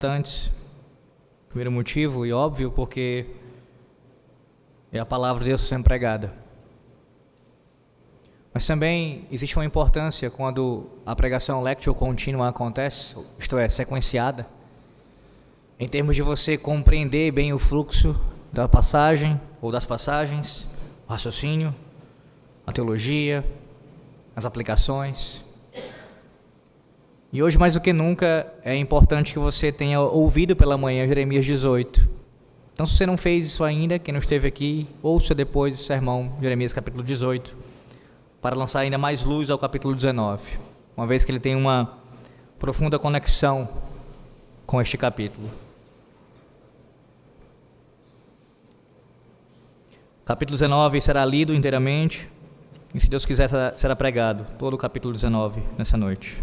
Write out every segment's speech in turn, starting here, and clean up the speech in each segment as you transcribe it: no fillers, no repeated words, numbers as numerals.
importantes. Primeiro motivo, e óbvio, porque é a palavra de Deus sendo pregada. Mas também existe uma importância quando a pregação lectio contínua acontece, isto é, sequenciada, em termos de você compreender bem o fluxo da passagem ou das passagens, o raciocínio, a teologia, as aplicações. E hoje, mais do que nunca, é importante que você tenha ouvido pela manhã Jeremias 18. Então, se você não fez isso ainda, quem não esteve aqui, ouça depois esse sermão, Jeremias capítulo 18, para lançar ainda mais luz ao capítulo 19, uma vez que ele tem uma profunda conexão com este capítulo. Capítulo 19 será lido inteiramente, e se Deus quiser será pregado todo o capítulo 19 nessa noite.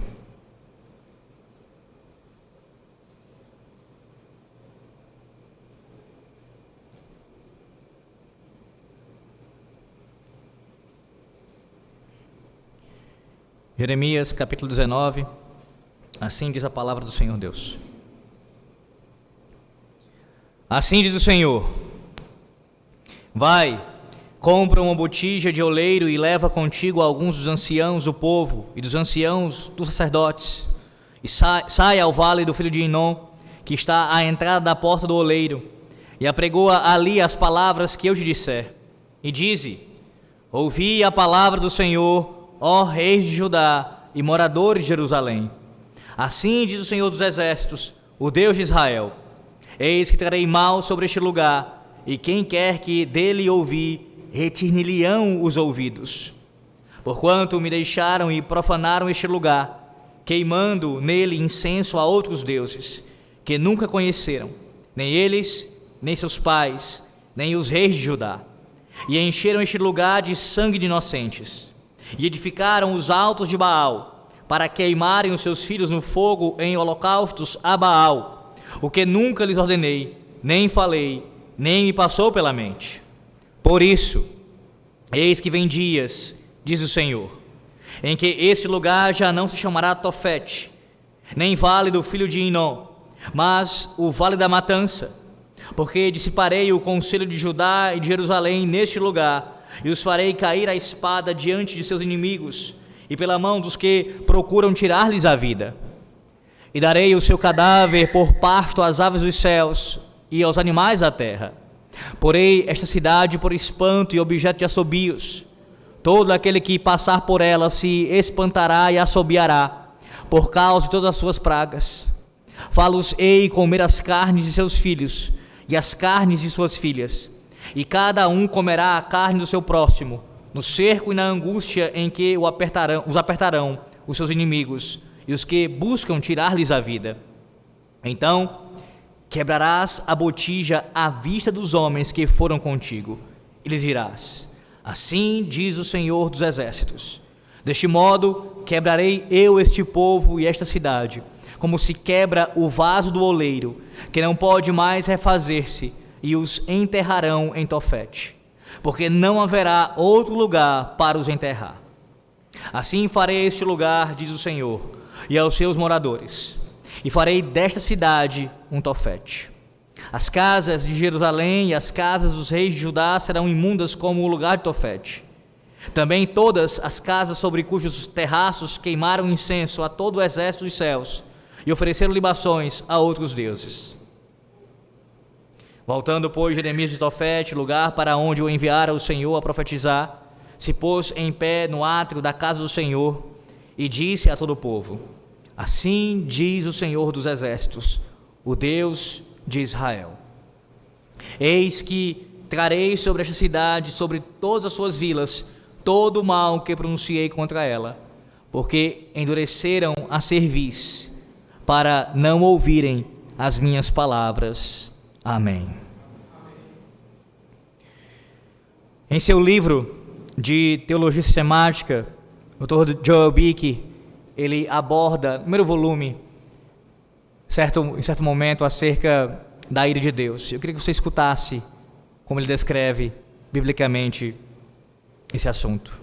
Jeremias capítulo 19, assim diz a palavra do Senhor Deus. Assim diz o Senhor: vai, compra uma botija de oleiro e leva contigo alguns dos anciãos do povo e dos anciãos dos sacerdotes, e sai ao vale do filho de Inom, que está à entrada da porta do oleiro, e apregoa ali as palavras que eu te disser. E dize: ouvi a palavra do Senhor, ó reis de Judá e moradores de Jerusalém. Assim diz o Senhor dos Exércitos, o Deus de Israel: eis que trarei mal sobre este lugar, e quem quer que dele ouvir, retirne-lhe-ão os ouvidos. Porquanto me deixaram e profanaram este lugar, queimando nele incenso a outros deuses, que nunca conheceram, nem eles, nem seus pais, nem os reis de Judá, e encheram este lugar de sangue de inocentes. E edificaram os altos de Baal, para queimarem os seus filhos no fogo em holocaustos a Baal, o que nunca lhes ordenei, nem falei, nem me passou pela mente. Por isso, eis que vem dias, diz o Senhor, em que este lugar já não se chamará Tofete, nem vale do filho de Inom, mas o vale da matança, porque dissiparei o conselho de Judá e de Jerusalém neste lugar, e os farei cair a espada diante de seus inimigos, e pela mão dos que procuram tirar-lhes a vida. E darei o seu cadáver por pasto às aves dos céus e aos animais da terra. Porei esta cidade por espanto e objeto de assobios. Todo aquele que passar por ela se espantará e assobiará, por causa de todas as suas pragas. Fá-los-ei comer as carnes de seus filhos e as carnes de suas filhas, e cada um comerá a carne do seu próximo, no cerco e na angústia em que os apertarão os seus inimigos e os que buscam tirar-lhes a vida. Então quebrarás a botija à vista dos homens que foram contigo, e lhes dirás: assim diz o Senhor dos Exércitos, deste modo quebrarei eu este povo e esta cidade, como se quebra o vaso do oleiro, que não pode mais refazer-se, e os enterrarão em Tofete, porque não haverá outro lugar para os enterrar. Assim farei este lugar, diz o Senhor, e aos seus moradores, e farei desta cidade um Tofete. As casas de Jerusalém e as casas dos reis de Judá serão imundas como o lugar de Tofete. Também todas as casas sobre cujos terraços queimaram incenso a todo o exército dos céus e ofereceram libações a outros deuses. Voltando, pois, Jeremias de Tofete, lugar para onde o enviara o Senhor a profetizar, se pôs em pé no átrio da casa do Senhor e disse a todo o povo: assim diz o Senhor dos Exércitos, o Deus de Israel: eis que trarei sobre esta cidade, sobre todas as suas vilas, todo o mal que pronunciei contra ela, porque endureceram a cerviz, para não ouvirem as minhas palavras. Amém. Em seu livro de teologia sistemática, o Dr. Joel Beeke, ele aborda, no primeiro volume, em certo momento, acerca da ira de Deus. Eu queria que você escutasse como ele descreve biblicamente esse assunto.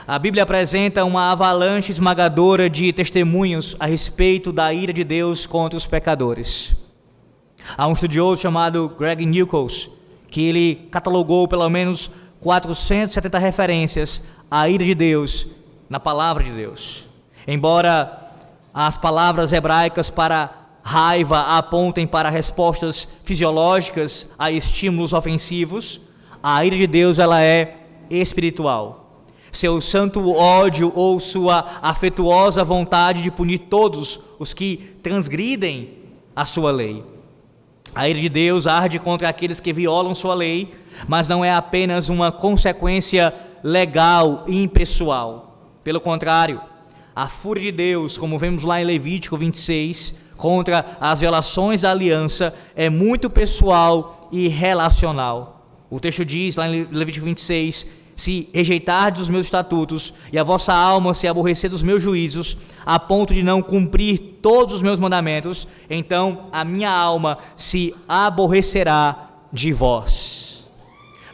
A Bíblia apresenta uma avalanche esmagadora de testemunhos a respeito da ira de Deus contra os pecadores. Há um estudioso chamado Greg Nichols, que ele catalogou pelo menos 470 referências à ira de Deus na palavra de Deus. Embora as palavras hebraicas para raiva apontem para respostas fisiológicas a estímulos ofensivos, a ira de Deus ela é espiritual. Seu santo ódio ou sua afetuosa vontade de punir todos os que transgridem a sua lei. A ira de Deus arde contra aqueles que violam sua lei, mas não é apenas uma consequência legal e impessoal. Pelo contrário, a fúria de Deus, como vemos lá em Levítico 26, contra as violações da aliança, é muito pessoal e relacional. O texto diz lá em Levítico 26, se rejeitardes os meus estatutos e a vossa alma se aborrecer dos meus juízos, a ponto de não cumprir todos os meus mandamentos, então a minha alma se aborrecerá de vós.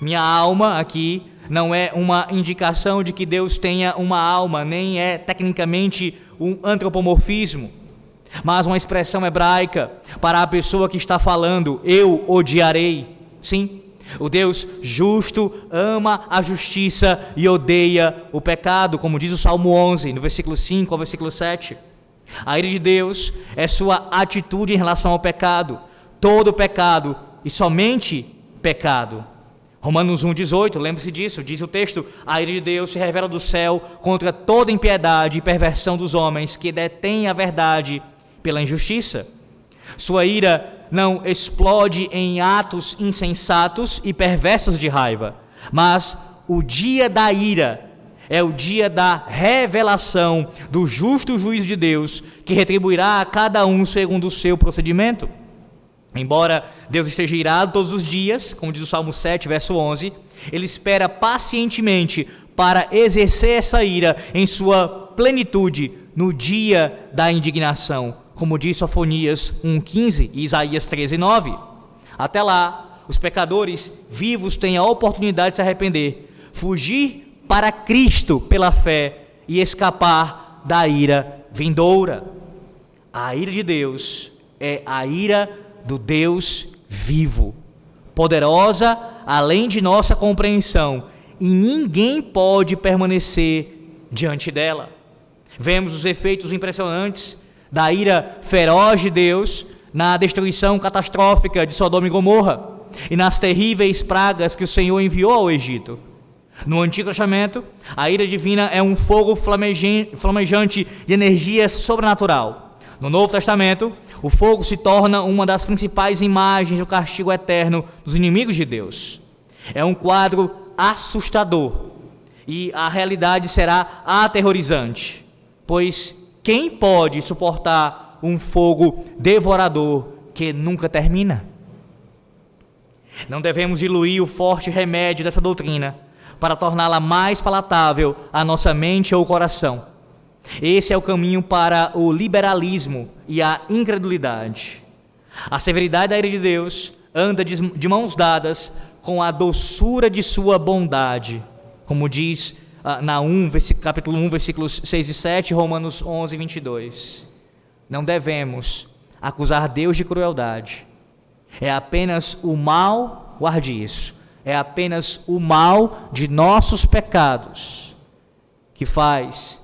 Minha alma aqui não é uma indicação de que Deus tenha uma alma, nem é tecnicamente um antropomorfismo, mas uma expressão hebraica para a pessoa que está falando, eu odiarei. Sim, o Deus justo ama a justiça e odeia o pecado, como diz o Salmo 11, no versículo 5 ao versículo 7. A ira de Deus é sua atitude em relação ao pecado, todo pecado e somente pecado. Romanos 1,18, lembre-se disso, diz o texto, a ira de Deus se revela do céu contra toda impiedade e perversão dos homens que detêm a verdade pela injustiça. Sua ira não explode em atos insensatos e perversos de raiva, mas o dia da ira é o dia da revelação do justo juízo de Deus, que retribuirá a cada um segundo o seu procedimento. Embora Deus esteja irado todos os dias, como diz o Salmo 7, verso 11, Ele espera pacientemente para exercer essa ira em sua plenitude no dia da indignação, como diz Sofonias 1,15 e Isaías 13,9. Até lá, os pecadores vivos têm a oportunidade de se arrepender, fugir para Cristo pela fé e escapar da ira vindoura. A ira de Deus é a ira do Deus vivo, poderosa além de nossa compreensão, e ninguém pode permanecer diante dela. Vemos os efeitos impressionantes da ira feroz de Deus na destruição catastrófica de Sodoma e Gomorra e nas terríveis pragas que o Senhor enviou ao Egito. No Antigo Testamento, a ira divina é um fogo flamejante de energia sobrenatural. No Novo Testamento, o fogo se torna uma das principais imagens do castigo eterno dos inimigos de Deus. É um quadro assustador e a realidade será aterrorizante, pois quem pode suportar um fogo devorador que nunca termina? Não devemos diluir o forte remédio dessa doutrina para torná-la mais palatável à nossa mente ou coração. Esse é o caminho para o liberalismo e a incredulidade. A severidade da ira de Deus anda de mãos dadas com a doçura de sua bondade, como diz capítulo 1, versículos 6 e 7, Romanos 11, 22. Não devemos acusar Deus de crueldade. É apenas o mal, guarde isso, é apenas o mal de nossos pecados que faz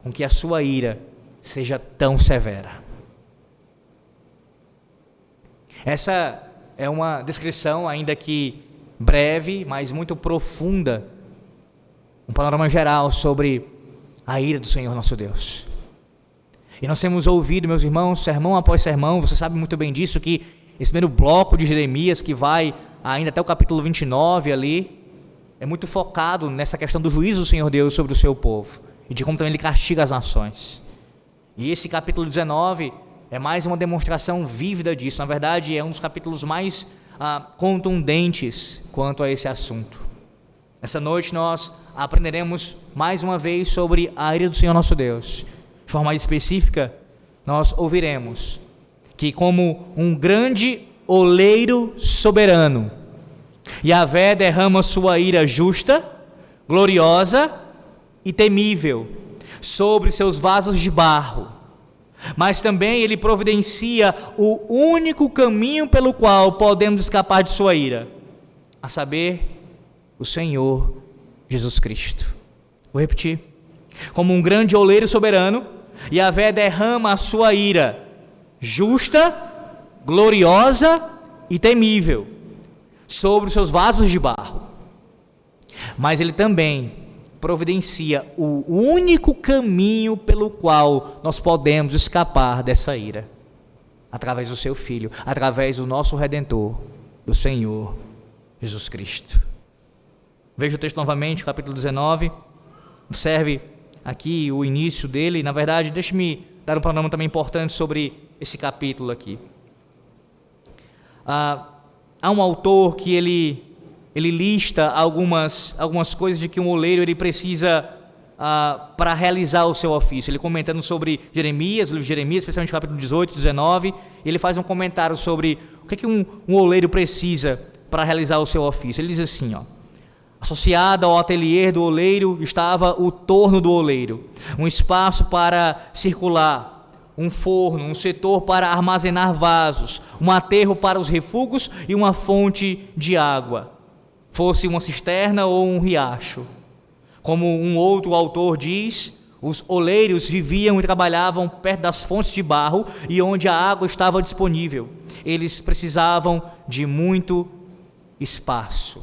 com que a sua ira seja tão severa. Essa é uma descrição, ainda que breve, mas muito profunda, um panorama geral sobre a ira do Senhor nosso Deus. E nós temos ouvido, meus irmãos, sermão após sermão, você sabe muito bem disso, que esse primeiro bloco de Jeremias, que vai ainda até o capítulo 29 ali, é muito focado nessa questão do juízo do Senhor Deus sobre o seu povo, e de como também Ele castiga as nações. E esse capítulo 19 é mais uma demonstração vívida disso. Na verdade, é um dos capítulos mais contundentes quanto a esse assunto. Essa noite nós aprenderemos mais uma vez sobre a ira do Senhor nosso Deus. De forma mais específica, nós ouviremos que, como um grande oleiro soberano, Yahvé derrama sua ira justa, gloriosa e temível sobre seus vasos de barro, mas também ele providencia o único caminho pelo qual podemos escapar de sua ira, a saber, o Senhor Jesus Cristo. Vou repetir. Como um grande oleiro soberano, Yahvé derrama a sua ira justa, gloriosa e temível sobre os seus vasos de barro, mas ele também providencia o único caminho pelo qual nós podemos escapar dessa ira, através do seu Filho, através do nosso Redentor, do Senhor Jesus Cristo. Veja o texto novamente, capítulo 19, observe aqui o início dele. Na verdade, deixe-me dar um panorama também importante sobre esse capítulo aqui. Há um autor que ele lista algumas coisas de que um oleiro ele precisa para realizar o seu ofício. Ele comentando sobre Jeremias, o livro de Jeremias, especialmente capítulo 18, 19, ele faz um comentário sobre o que um oleiro precisa para realizar o seu ofício. Ele diz assim, associado ao ateliê do oleiro estava o torno do oleiro, um espaço para circular, um forno, um setor para armazenar vasos, um aterro para os refugos e uma fonte de água, fosse uma cisterna ou um riacho. Como um outro autor diz, os oleiros viviam e trabalhavam perto das fontes de barro e onde a água estava disponível. Eles precisavam de muito espaço.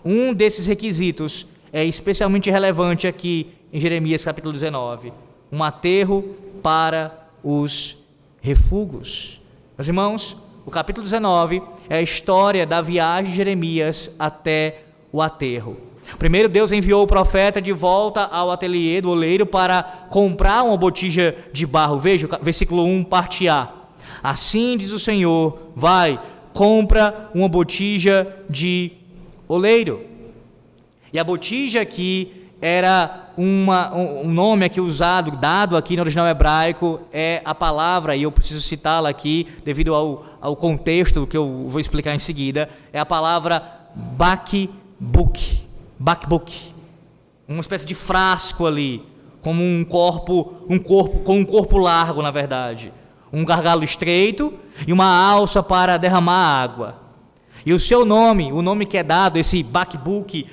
Um desses requisitos é especialmente relevante aqui em Jeremias capítulo 19, um aterro para os refugos. Meus irmãos, o capítulo 19 é a história da viagem de Jeremias até o aterro. Primeiro, Deus enviou o profeta de volta ao ateliê do oleiro para comprar uma botija de barro. Veja, versículo 1, parte A. Assim diz o Senhor, vai, compra uma botija de oleiro. E a botija aqui era um nome aqui usado, dado aqui no original hebraico, é a palavra, e eu preciso citá-la aqui, devido ao contexto que eu vou explicar em seguida, é a palavra bakbuk, uma espécie de frasco ali, como um corpo largo, na verdade, um gargalo estreito e uma alça para derramar água. E o seu nome, o nome que é dado, esse bakbuk,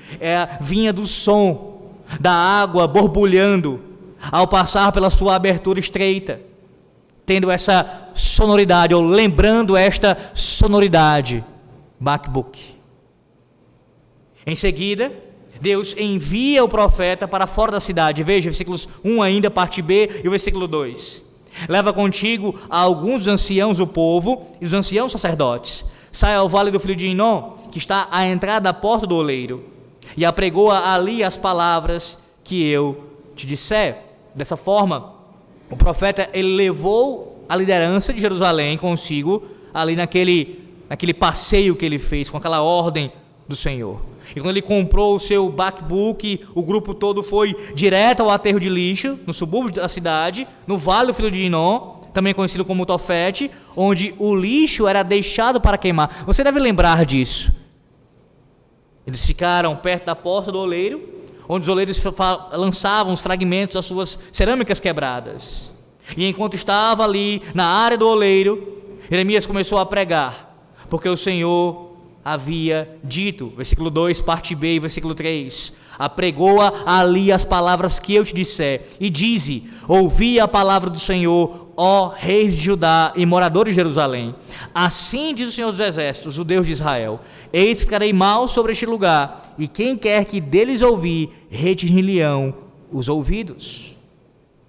vinha do som da água borbulhando ao passar pela sua abertura estreita, tendo essa sonoridade, ou lembrando esta sonoridade, bakbuk. Em seguida, Deus envia o profeta para fora da cidade. Veja, versículos 1 ainda, parte B, e o versículo 2. Leva contigo a alguns dos anciãos do povo e os anciãos sacerdotes. Sai ao vale do filho de Inom, que está à entrada da porta do oleiro, e apregoa ali as palavras que eu te disser. Dessa forma, o profeta ele levou a liderança de Jerusalém consigo, ali naquele passeio que ele fez, com aquela ordem do Senhor. E quando ele comprou o seu bakbuk, o grupo todo foi direto ao aterro de lixo, no subúrbio da cidade, no vale do filho de Inom, também conhecido como Tofete, onde o lixo era deixado para queimar. Você deve lembrar disso. Eles ficaram perto da porta do oleiro, onde os oleiros lançavam os fragmentos das suas cerâmicas quebradas. E enquanto estava ali, na área do oleiro, Jeremias começou a pregar, porque o Senhor havia dito, versículo 2, parte B, versículo 3, apregoa ali as palavras que eu te disser, e dize, ouvi a palavra do Senhor, ó reis de Judá e moradores de Jerusalém. Assim diz o Senhor dos Exércitos, o Deus de Israel, eis que farei mal sobre este lugar, e quem quer que deles ouvir, retinir-lhe-ão os ouvidos.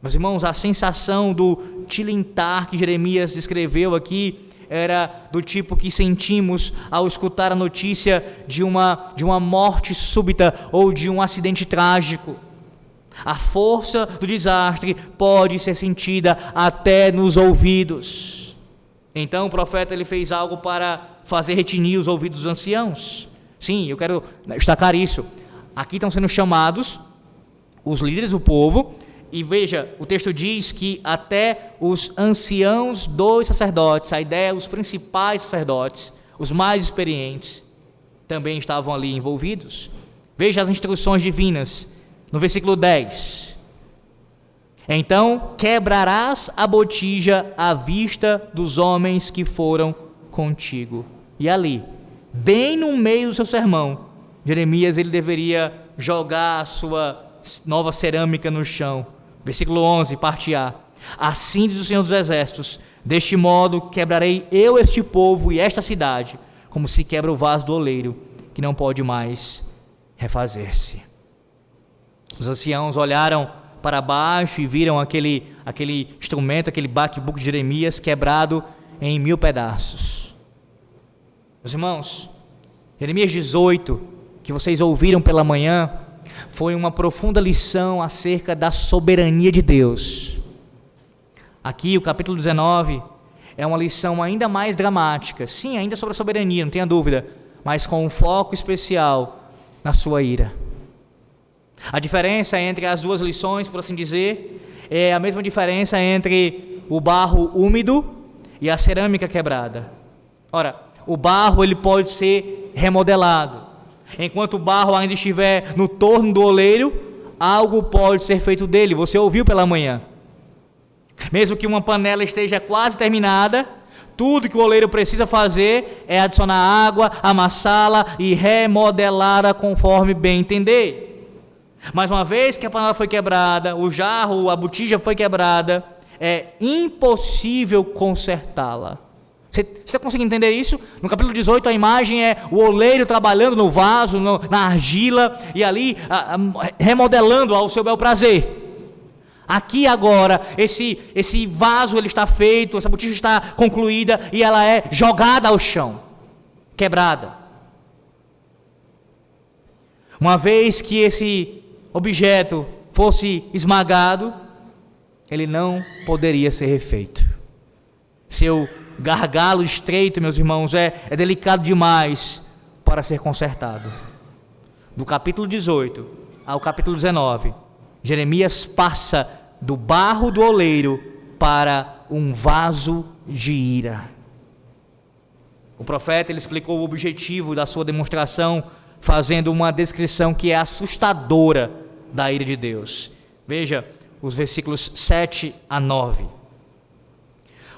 Meus irmãos, a sensação do tilintar que Jeremias descreveu aqui, era do tipo que sentimos ao escutar a notícia de uma morte súbita ou de um acidente trágico. A força do desastre pode ser sentida até nos ouvidos. Então o profeta ele fez algo para fazer retinir os ouvidos dos anciãos. Sim, eu quero destacar isso. Aqui estão sendo chamados os líderes do povo. E veja, o texto diz que até os anciãos dos sacerdotes, a ideia é os principais sacerdotes, os mais experientes, também estavam ali envolvidos. Veja as instruções divinas no versículo 10. Então quebrarás a botija à vista dos homens que foram contigo. E ali, bem no meio do seu sermão, Jeremias ele deveria jogar a sua nova cerâmica no chão. Versículo 11, parte A. Assim diz o Senhor dos Exércitos: deste modo quebrarei eu este povo e esta cidade, como se quebra o vaso do oleiro, que não pode mais refazer-se. Os anciãos olharam para baixo e viram aquele instrumento, aquele baquebuque de Jeremias quebrado em 1000 pedaços. Meus irmãos, Jeremias 18, que vocês ouviram pela manhã, foi uma profunda lição acerca da soberania de Deus. Aqui, o capítulo 19 é uma lição ainda mais dramática, sim, ainda sobre a soberania, não tenha dúvida, mas com um foco especial na sua ira. A diferença entre as duas lições, por assim dizer, é a mesma diferença entre o barro úmido e a cerâmica quebrada. Ora, o barro ele pode ser remodelado. Enquanto o barro ainda estiver no torno do oleiro, algo pode ser feito dele. Você ouviu pela manhã. Mesmo que uma panela esteja quase terminada, tudo que o oleiro precisa fazer é adicionar água, amassá-la e remodelá-la conforme bem entender. Mas uma vez que a panela foi quebrada, o jarro, a botija foi quebrada, é impossível consertá-la. Você está conseguindo entender isso? No capítulo 18 a imagem é o oleiro trabalhando no vaso, na argila, e ali remodelando ao seu bel prazer. Aqui agora, esse vaso ele está feito, essa botija está concluída e ela é jogada ao chão, quebrada. Uma vez que esse objeto fosse esmagado, ele não poderia ser refeito. Seu gargalo estreito, meus irmãos, é delicado demais para ser consertado. Do capítulo 18 ao capítulo 19, Jeremias passa do barro do oleiro para um vaso de ira. O profeta ele explicou o objetivo da sua demonstração, fazendo uma descrição que é assustadora da ira de Deus. Veja os versículos 7 a 9.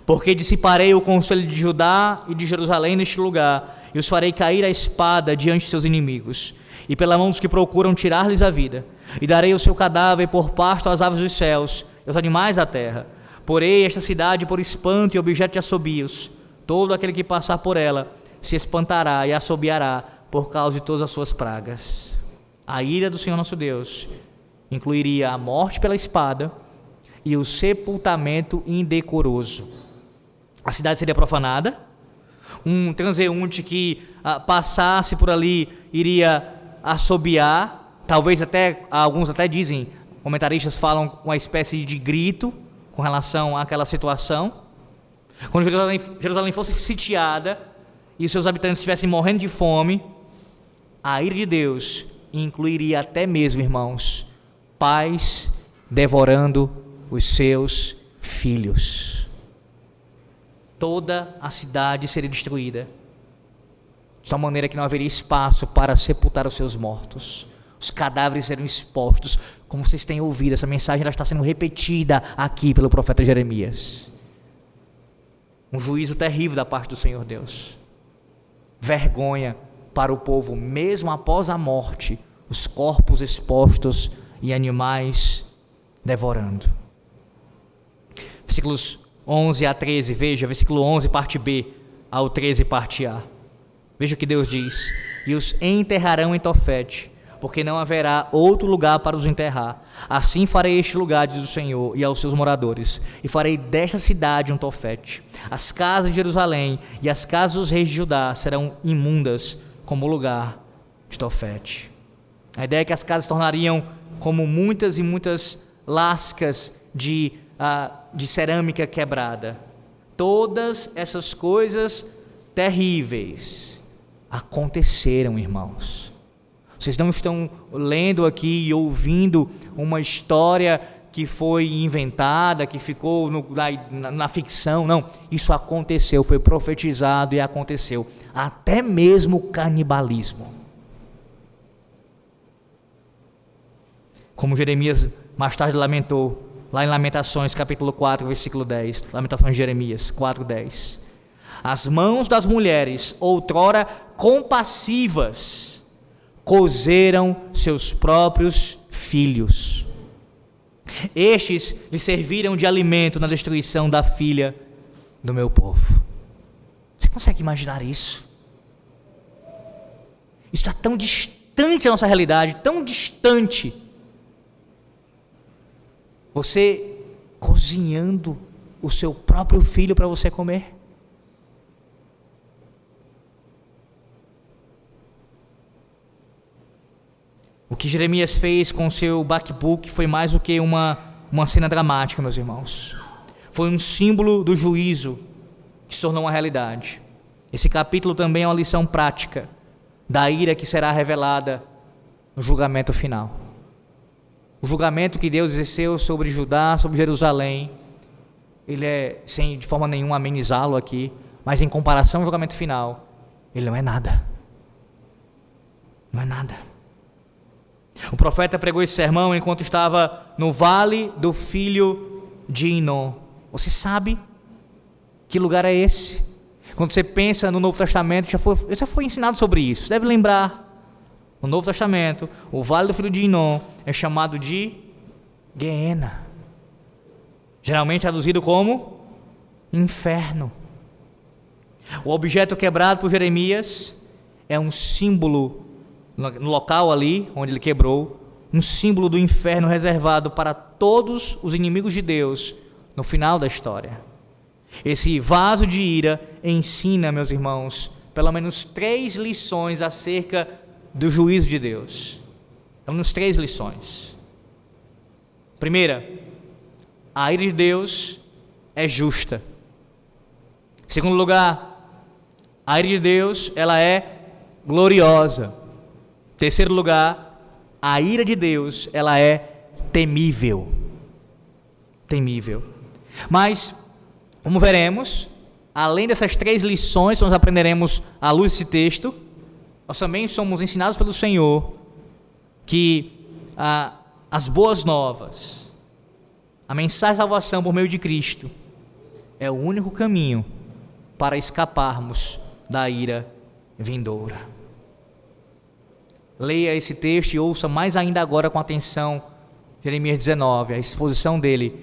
Porque dissiparei o conselho de Judá e de Jerusalém neste lugar, e os farei cair a espada diante de seus inimigos, e pela mão dos que procuram tirar-lhes a vida, e darei o seu cadáver por pasto às aves dos céus e aos animais da terra. Porei esta cidade por espanto e objeto de assobios. Todo aquele que passar por ela se espantará e assobiará por causa de todas as suas pragas. A ira do Senhor nosso Deus incluiria a morte pela espada e o sepultamento indecoroso. A cidade seria profanada, um transeunte que passasse por ali iria assobiar, talvez até, alguns até dizem, comentaristas falam uma espécie de grito com relação àquela situação. Quando Jerusalém fosse sitiada e os seus habitantes estivessem morrendo de fome, a ira de Deus incluiria até mesmo, irmãos, pais devorando os seus filhos. Toda a cidade seria destruída, de tal maneira que não haveria espaço para sepultar os seus mortos. Os cadáveres serão expostos. Como vocês têm ouvido, essa mensagem ela está sendo repetida aqui pelo profeta Jeremias. Um juízo terrível da parte do Senhor Deus. Vergonha para o povo, mesmo após a morte, os corpos expostos e animais devorando. Versículos 11 a 13, veja, versículo 11, parte B, ao 13, parte A. Veja o que Deus diz: e os enterrarão em Tofete, porque não haverá outro lugar para os enterrar. Assim farei este lugar, diz o Senhor, e aos seus moradores, e farei desta cidade um Tofete. As casas de Jerusalém e as casas dos reis de Judá serão imundas como o lugar de Tofete. A ideia é que as casas se tornariam como muitas e muitas lascas de cerâmica quebrada. Todas essas coisas terríveis aconteceram, irmãos. Vocês não estão lendo aqui e ouvindo uma história que foi inventada, que ficou na ficção. Não, isso aconteceu, foi profetizado e aconteceu. Até mesmo o canibalismo. como Jeremias mais tarde lamentou, lá em Lamentações, capítulo 4, versículo 10, Lamentações de Jeremias 4, 10. As mãos das mulheres, outrora compassivas, cozeram seus próprios filhos. Estes lhe serviram de alimento na destruição da filha do meu povo. Você consegue imaginar isso? Isso está tão distante da nossa realidade, tão distante. Você cozinhando o seu próprio filho para você comer. O que Jeremias fez com o seu backbook foi mais do que uma cena dramática, meus irmãos. Foi um símbolo do juízo que se tornou uma realidade. Esse capítulo também é uma lição prática da ira que será revelada no julgamento final. O julgamento que Deus exerceu sobre Judá, sobre Jerusalém, ele é, sem de forma nenhuma amenizá-lo aqui, mas em comparação ao julgamento final, ele não é nada. Não é nada. O profeta pregou esse sermão enquanto estava no vale do filho de Inom. Você sabe que lugar é esse? Quando você pensa no Novo Testamento, já foi ensinado sobre isso. Deve lembrar. No Novo Testamento, o vale do filho de Inom é chamado de Gueena. Geralmente traduzido como inferno. O objeto quebrado por Jeremias é um símbolo, no local ali onde ele quebrou, um símbolo do inferno reservado para todos os inimigos de Deus no final da história. Esse vaso de ira ensina, meus irmãos, pelo menos 3 lições acerca do juízo de Deus. Pelo menos 3 lições. Primeira, a ira de Deus é justa. Segundo lugar, a ira de Deus, ela é gloriosa. Terceiro lugar, a ira de Deus, ela é temível. Temível. Mas, como veremos, além dessas 3 lições que nós aprenderemos à luz desse texto, nós também somos ensinados pelo Senhor que as boas novas, a mensagem de salvação por meio de Cristo, é o único caminho para escaparmos da ira vindoura. Leia esse texto e ouça mais ainda agora com atenção Jeremias 19, a exposição dele,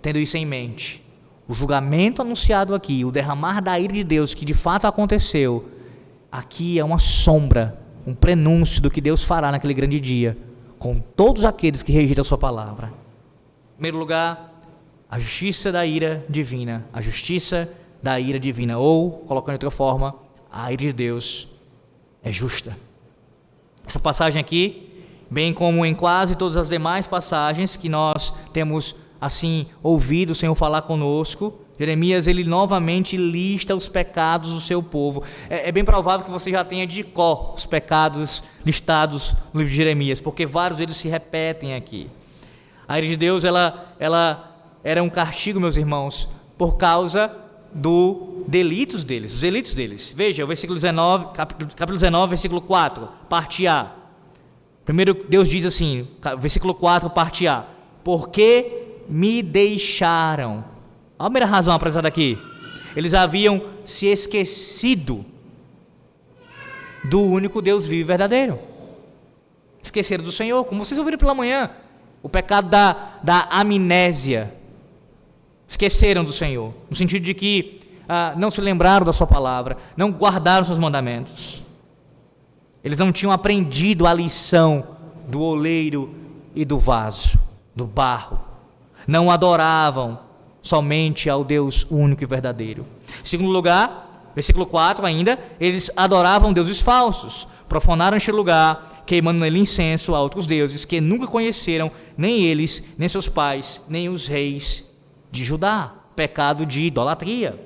tendo isso em mente. O julgamento anunciado aqui, o derramar da ira de Deus que de fato aconteceu, aqui é uma sombra, um prenúncio do que Deus fará naquele grande dia, com todos aqueles que rejeitam a sua palavra. Em primeiro lugar, a justiça da ira divina, a justiça da ira divina, ou, colocando de outra forma, a ira de Deus é justa. Essa passagem aqui, bem como em quase todas as demais passagens que nós temos assim ouvido o Senhor falar conosco, Jeremias, ele novamente lista os pecados do seu povo. É bem provável que você já tenha de cor os pecados listados no livro de Jeremias, porque vários deles se repetem aqui. A ira de Deus, ela era um castigo, meus irmãos, por causa dos delitos deles. Veja, o versículo 19, capítulo 19, versículo 4, parte A. Primeiro Deus diz assim, versículo 4, parte A: porque me deixaram. Olha a primeira razão apresentada aqui. Eles haviam se esquecido do único Deus vivo e verdadeiro. Esqueceram do Senhor, como vocês ouviram pela manhã. O pecado da amnésia. Esqueceram do Senhor, no sentido de que não se lembraram da sua palavra, não guardaram seus mandamentos. Eles não tinham aprendido a lição do oleiro e do vaso, do barro. Não adoravam somente ao Deus único e verdadeiro. Em segundo lugar, versículo 4 ainda, eles adoravam deuses falsos, profanaram este lugar, queimando nele incenso a outros deuses que nunca conheceram, nem eles, nem seus pais, nem os reis de Judá. Pecado de idolatria.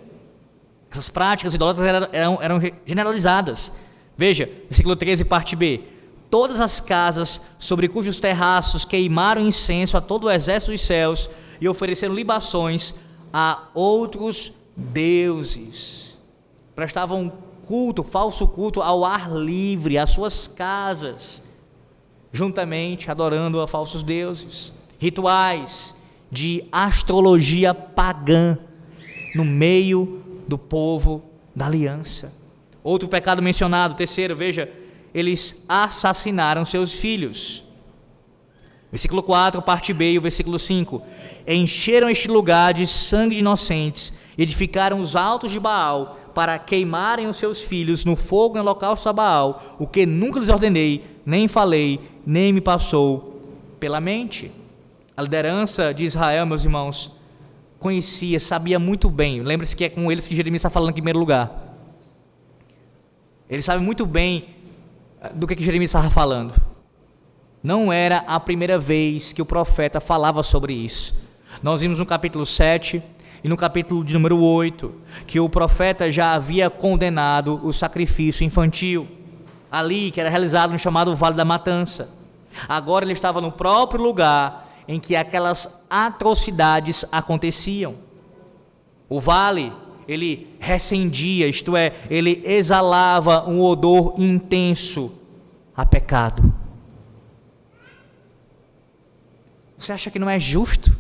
Essas práticas idólatras eram generalizadas. Veja, versículo 13, parte B: todas as casas sobre cujos terraços queimaram incenso a todo o exército dos céus e ofereceram libações a outros deuses. Prestavam culto, falso culto ao ar livre, às suas casas. juntamente adorando a falsos deuses, rituais de astrologia pagã no meio do povo da aliança. Outro pecado mencionado, terceiro, veja, eles assassinaram seus filhos. Versículo 4, parte B, e o versículo 5. Encheram este lugar de sangue de inocentes, edificaram os altos de Baal, para queimarem os seus filhos no fogo no holocausto a Baal, o que nunca lhes ordenei, nem falei, nem me passou pela mente. A liderança de Israel, meus irmãos, conhecia, sabia muito bem, lembre-se que é com eles que Jeremias está falando em primeiro lugar. Ele sabe muito bem do que Jeremias estava falando. Não era a primeira vez que o profeta falava sobre isso. Nós vimos no capítulo 7 e no capítulo de número 8, que o profeta já havia condenado o sacrifício infantil, ali, que era realizado no chamado Vale da Matança. Agora ele estava no próprio lugar em que aquelas atrocidades aconteciam. O vale, ele recendia, isto é, ele exalava um odor intenso a pecado. Você acha que não é justo?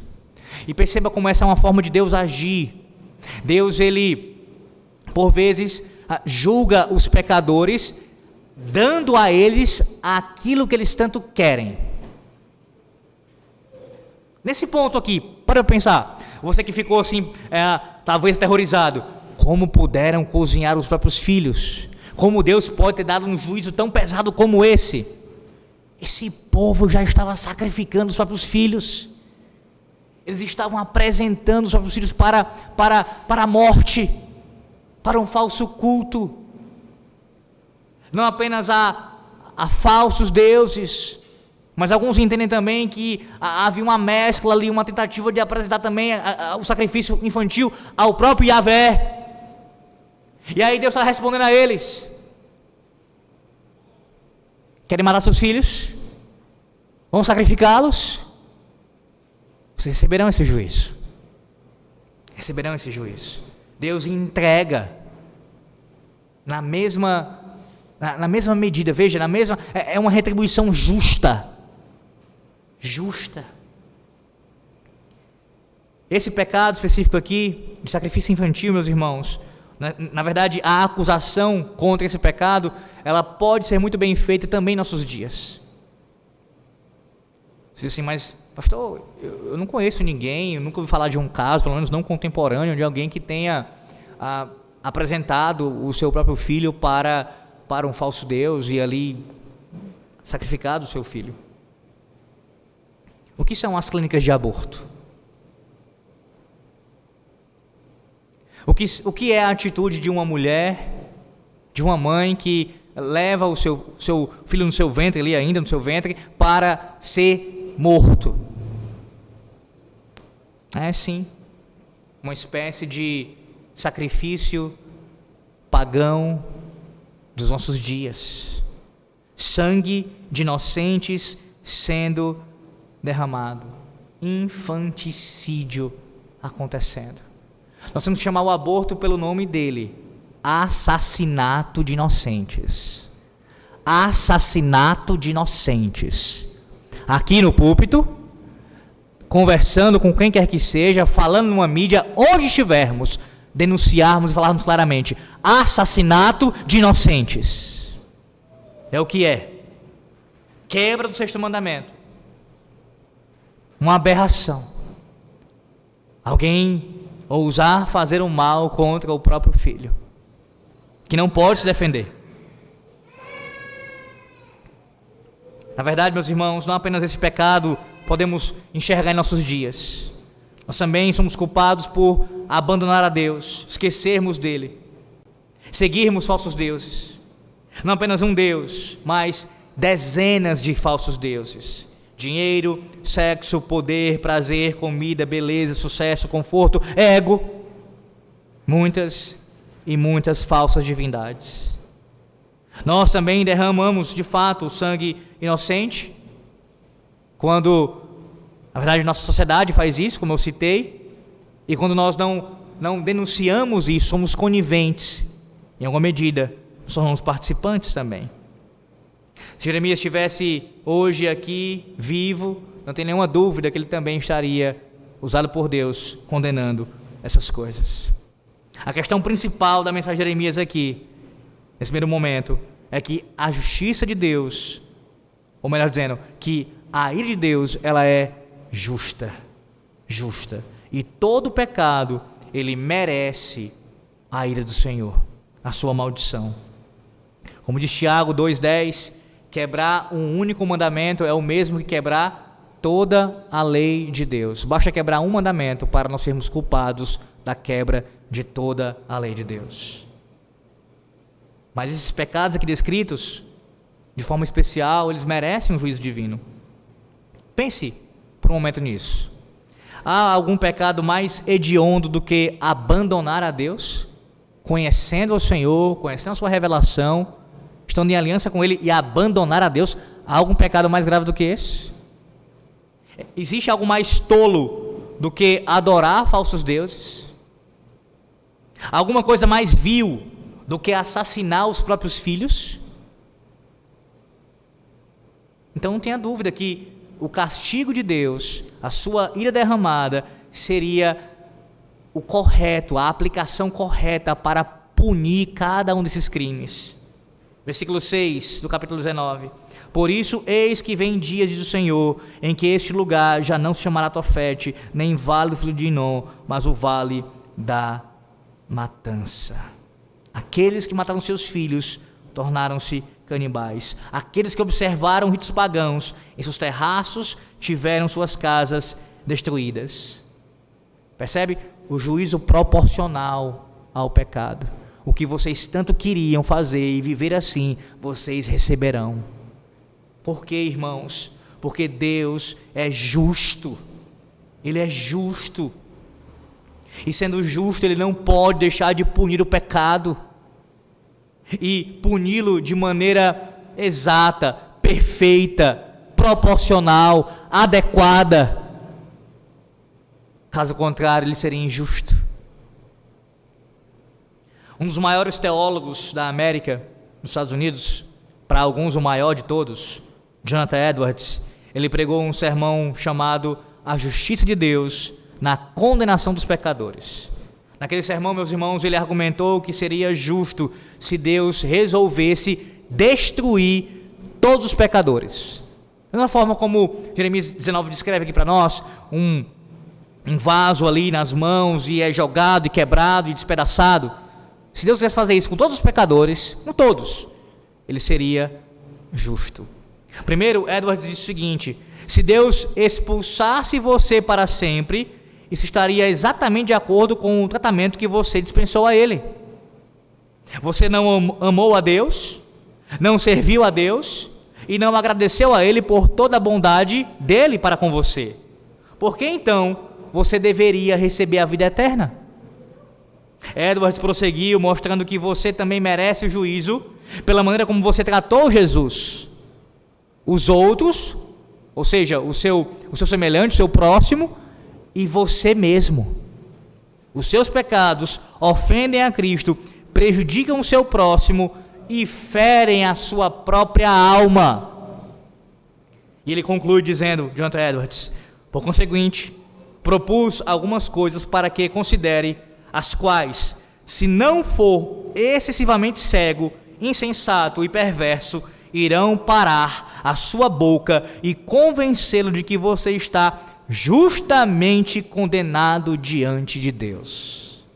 E perceba como essa é uma forma de Deus agir. Deus, ele, por vezes, julga os pecadores, dando a eles aquilo que eles tanto querem. Nesse ponto aqui, para eu pensar, você que ficou assim, talvez aterrorizado, como puderam cozinhar os próprios filhos? Como Deus pode ter dado um juízo tão pesado como esse? Esse povo já estava sacrificando os próprios filhos. Eles estavam apresentando os próprios filhos para a morte, para um falso culto. Não apenas a falsos deuses, mas alguns entendem também que havia uma mescla ali, uma tentativa de apresentar também o sacrifício infantil ao próprio Yahvé. E aí Deus está respondendo a eles: querem matar seus filhos? Vão sacrificá-los? Vocês receberão esse juízo. Receberão esse juízo. Deus entrega na mesma medida, veja, é uma retribuição justa. Justa. Esse pecado específico aqui, de sacrifício infantil, meus irmãos, na verdade, a acusação contra esse pecado, ela pode ser muito bem feita também em nossos dias. Você diz assim, mas pastor, eu não conheço ninguém, eu nunca ouvi falar de um caso, pelo menos não contemporâneo, de alguém que tenha apresentado o seu próprio filho para um falso Deus e ali sacrificado o seu filho. O que são as clínicas de aborto? O que é a atitude de uma mulher, de uma mãe que leva o seu filho no seu ventre, ali ainda no seu ventre, para ser morto? É sim, uma espécie de sacrifício pagão dos nossos dias. Sangue de inocentes sendo derramado. Infanticídio acontecendo. Nós temos que chamar o aborto pelo nome dele: assassinato de inocentes. Assassinato de inocentes. Aqui no púlpito, conversando com quem quer que seja, falando numa mídia, onde estivermos, denunciarmos e falarmos claramente: assassinato de inocentes. É o que é. Quebra do sexto mandamento. Uma aberração. Alguém ousar fazer o mal contra o próprio filho, que não pode se defender. Na verdade, meus irmãos, não apenas esse pecado podemos enxergar em nossos dias. Nós também somos culpados por abandonar a Deus, esquecermos dele, seguirmos falsos deuses. Não apenas um Deus, mas dezenas de falsos deuses. Dinheiro, sexo, poder, prazer, comida, beleza, sucesso, conforto, ego. Muitas e muitas falsas divindades. Nós também derramamos de fato o sangue inocente, quando, na verdade, nossa sociedade faz isso, como eu citei, e quando nós não denunciamos isso, somos coniventes, em alguma medida, somos participantes também. Se Jeremias estivesse hoje aqui, vivo, não tem nenhuma dúvida que ele também estaria usado por Deus, condenando essas coisas. A questão principal da mensagem de Jeremias aqui, nesse primeiro momento, é que a justiça de Deus, ou melhor dizendo, que a ira de Deus, ela é justa. E todo pecado, ele merece a ira do Senhor, a sua maldição. Como diz Tiago 2,10, quebrar um único mandamento é o mesmo que quebrar toda a lei de Deus. Basta quebrar um mandamento para nós sermos culpados da quebra de toda a lei de Deus. Mas esses pecados aqui descritos, de forma especial, eles merecem um juízo divino. Pense por um momento nisso. Há algum pecado mais hediondo do que abandonar a Deus? Conhecendo o Senhor, conhecendo a sua revelação, estando em aliança com Ele e abandonar a Deus? Há algum pecado mais grave do que esse? Existe algo mais tolo do que adorar falsos deuses? Alguma coisa mais vil do que assassinar os próprios filhos? Então não tenha dúvida que o castigo de Deus, a sua ira derramada, seria o correto, a aplicação correta para punir cada um desses crimes. Versículo 6 do capítulo 19. Por isso, eis que vem dias, diz o Senhor, em que este lugar já não se chamará Tofete, nem vale do filho de Inom, mas o vale da matança. Aqueles que mataram seus filhos tornaram-se canibais. Aqueles que observaram ritos pagãos em seus terraços tiveram suas casas destruídas. Percebe? O juízo proporcional ao pecado. O que vocês tanto queriam fazer e viver assim, vocês receberão. Por quê, irmãos? Porque Deus é justo. Ele é justo. E sendo justo, Ele não pode deixar de punir o pecado. E puni-lo de maneira exata, perfeita, proporcional, adequada. Caso contrário, Ele seria injusto. Um dos maiores teólogos da América, dos Estados Unidos, para alguns o maior de todos, Jonathan Edwards, ele pregou um sermão chamado A Justiça de Deus na Condenação dos Pecadores. Naquele sermão, meus irmãos, ele argumentou que seria justo se Deus resolvesse destruir todos os pecadores. Da mesma forma como Jeremias 19 descreve aqui para nós, um vaso ali nas mãos e é jogado e quebrado e despedaçado. Se Deus quisesse fazer isso com todos os pecadores, com todos, Ele seria justo. Primeiro, Edwards diz o seguinte: se Deus expulsasse você para sempre, isso estaria exatamente de acordo com o tratamento que você dispensou a Ele. Você não amou a Deus, não serviu a Deus e não agradeceu a Ele por toda a bondade dEle para com você. Por que então você deveria receber a vida eterna? Edwards prosseguiu mostrando que você também merece o juízo pela maneira como você tratou Jesus. Os outros, ou seja, o seu semelhante, o seu próximo, e você mesmo. Os seus pecados ofendem a Cristo, prejudicam o seu próximo e ferem a sua própria alma. E ele conclui dizendo, Jonathan Edwards, por conseguinte, propus algumas coisas para que considere, as quais, se não for excessivamente cego, insensato e perverso, irão parar a sua boca e convencê-lo de que você está justamente condenado diante de Deus.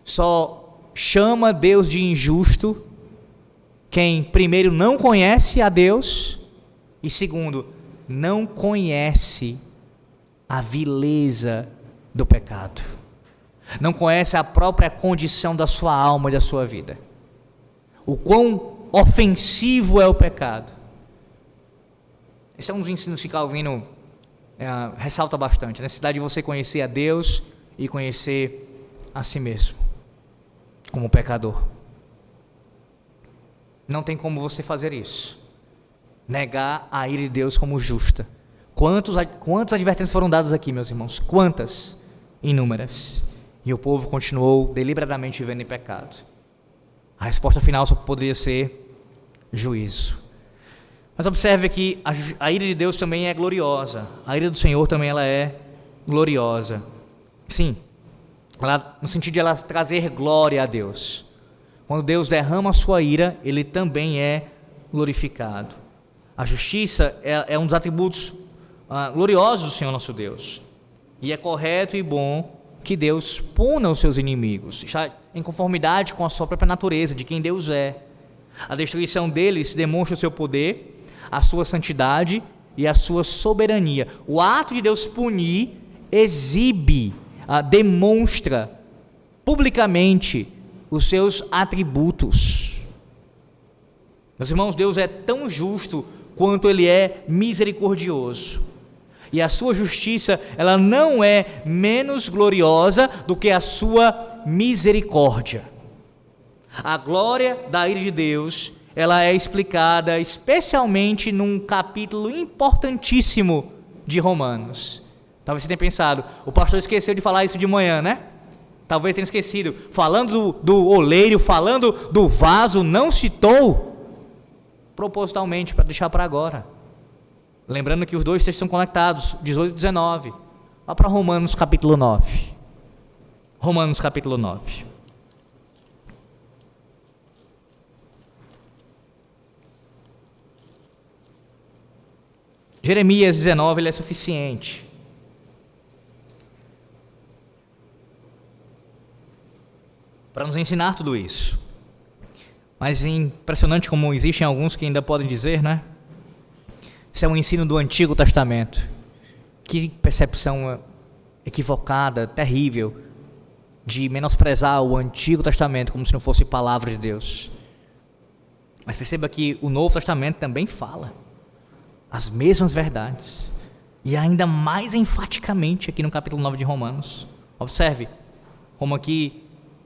Só chama Deus de injusto quem, primeiro, não conhece a Deus e, segundo, não conhece a vileza do pecado. Não conhece a própria condição da sua alma e da sua vida. O quão ofensivo é o pecado. Esse é um dos ensinos que Calvino ressalta bastante, a necessidade de você conhecer a Deus e conhecer a si mesmo como pecador. Não tem como você fazer isso, negar a ira de Deus como justa. Quantas advertências foram dadas aqui, meus irmãos? Quantas? Inúmeras. E o povo continuou deliberadamente vivendo em pecado. A resposta final só poderia ser juízo. Mas observe que a ira de Deus também é gloriosa. A ira do Senhor também ela é gloriosa. Sim, no sentido de ela trazer glória a Deus. Quando Deus derrama a sua ira, Ele também é glorificado. A justiça é um dos atributos gloriosos do Senhor nosso Deus. E é correto e bom que Deus puna os seus inimigos, está em conformidade com a sua própria natureza, de quem Deus é. A destruição deles demonstra o seu poder, a sua santidade e a sua soberania. O ato de Deus punir exibe, demonstra publicamente os seus atributos. Meus irmãos, Deus é tão justo quanto Ele é misericordioso. E a sua justiça, ela não é menos gloriosa do que a sua misericórdia. A glória da ira de Deus, ela é explicada especialmente num capítulo importantíssimo de Romanos. Talvez você tenha pensado, o pastor esqueceu de falar isso de manhã, né? Talvez tenha esquecido. Falando do oleiro, falando do vaso, não citou propositalmente para deixar para agora. Lembrando que os dois textos são conectados, 18 e 19. Vá para Romanos capítulo 9. Romanos capítulo 9. Jeremias 19, ele é suficiente. Para nos ensinar tudo isso. Mas é impressionante como existem alguns que ainda podem dizer, né? Isso é um ensino do Antigo Testamento. Que percepção equivocada, terrível, de menosprezar o Antigo Testamento como se não fosse palavra de Deus. Mas perceba que o Novo Testamento também fala as mesmas verdades, e ainda mais enfaticamente aqui no capítulo 9 de Romanos. Observe como aqui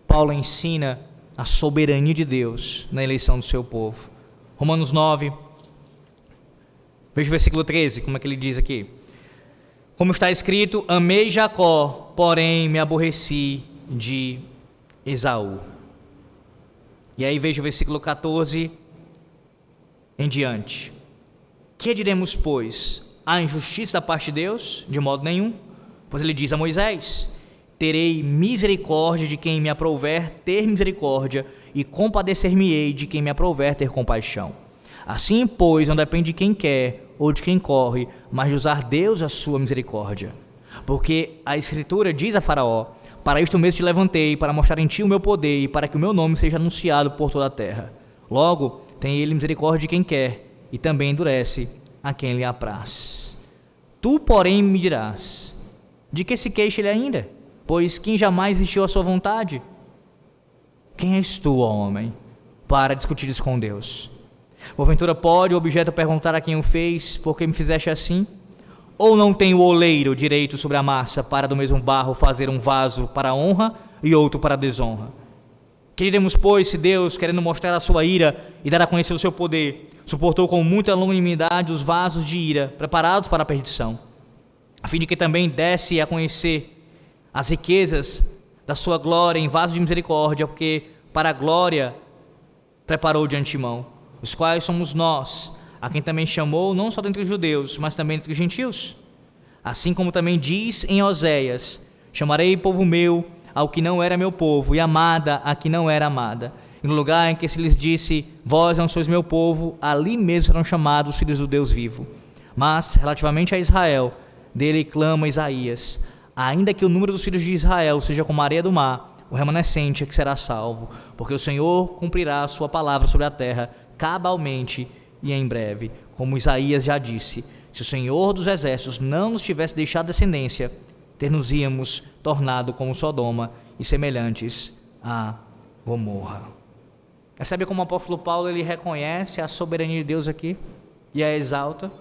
Paulo ensina a soberania de Deus na eleição do seu povo. Romanos 9, veja o versículo 13, como é que ele diz aqui. Como está escrito, amei Jacó, porém me aborreci de Esaú. E aí veja o versículo 14 em diante. Que diremos, pois? Há injustiça da parte de Deus? De modo nenhum. Pois ele diz a Moisés, terei misericórdia de quem me aprouver ter misericórdia, e compadecer-me-ei de quem me aprouver ter compaixão. Assim, pois, não depende de quem quer ou de quem corre, mas de usar Deus a sua misericórdia. Porque a Escritura diz a Faraó, para isto mesmo te levantei, para mostrar em ti o meu poder, e para que o meu nome seja anunciado por toda a terra. Logo, tem ele misericórdia de quem quer, e também endurece a quem lhe apraz. Tu, porém, me dirás, de que se queixa ele ainda? Pois quem jamais existiu a sua vontade? Quem és tu, ó homem, para discutires com Deus? Porventura pode o objeto perguntar a quem o fez, por que me fizeste assim? Ou não tem o oleiro direito sobre a massa, para do mesmo barro fazer um vaso para a honra e outro para a desonra? Que diremos, pois, se Deus, querendo mostrar a sua ira e dar a conhecer o seu poder, suportou com muita longanimidade os vasos de ira, preparados para a perdição, a fim de que também desse a conhecer as riquezas da sua glória em vasos de misericórdia, porque para a glória preparou de antemão, os quais somos nós, a quem também chamou, não só dentre os judeus, mas também entre os gentios. Assim como também diz em Oséias, chamarei povo meu ao que não era meu povo, e amada a que não era amada. E no lugar em que se lhes disse, vós não sois meu povo, ali mesmo serão chamados filhos do Deus vivo. Mas, relativamente a Israel, dele clama Isaías, ainda que o número dos filhos de Israel seja como a areia do mar, o remanescente é que será salvo, porque o Senhor cumprirá a sua palavra sobre a terra, cabalmente e em breve. Como Isaías já disse, se o Senhor dos exércitos não nos tivesse deixado descendência, ter-nos-íamos tornado como Sodoma e semelhantes a Gomorra. Percebe como o apóstolo Paulo ele reconhece a soberania de Deus aqui e a exalta?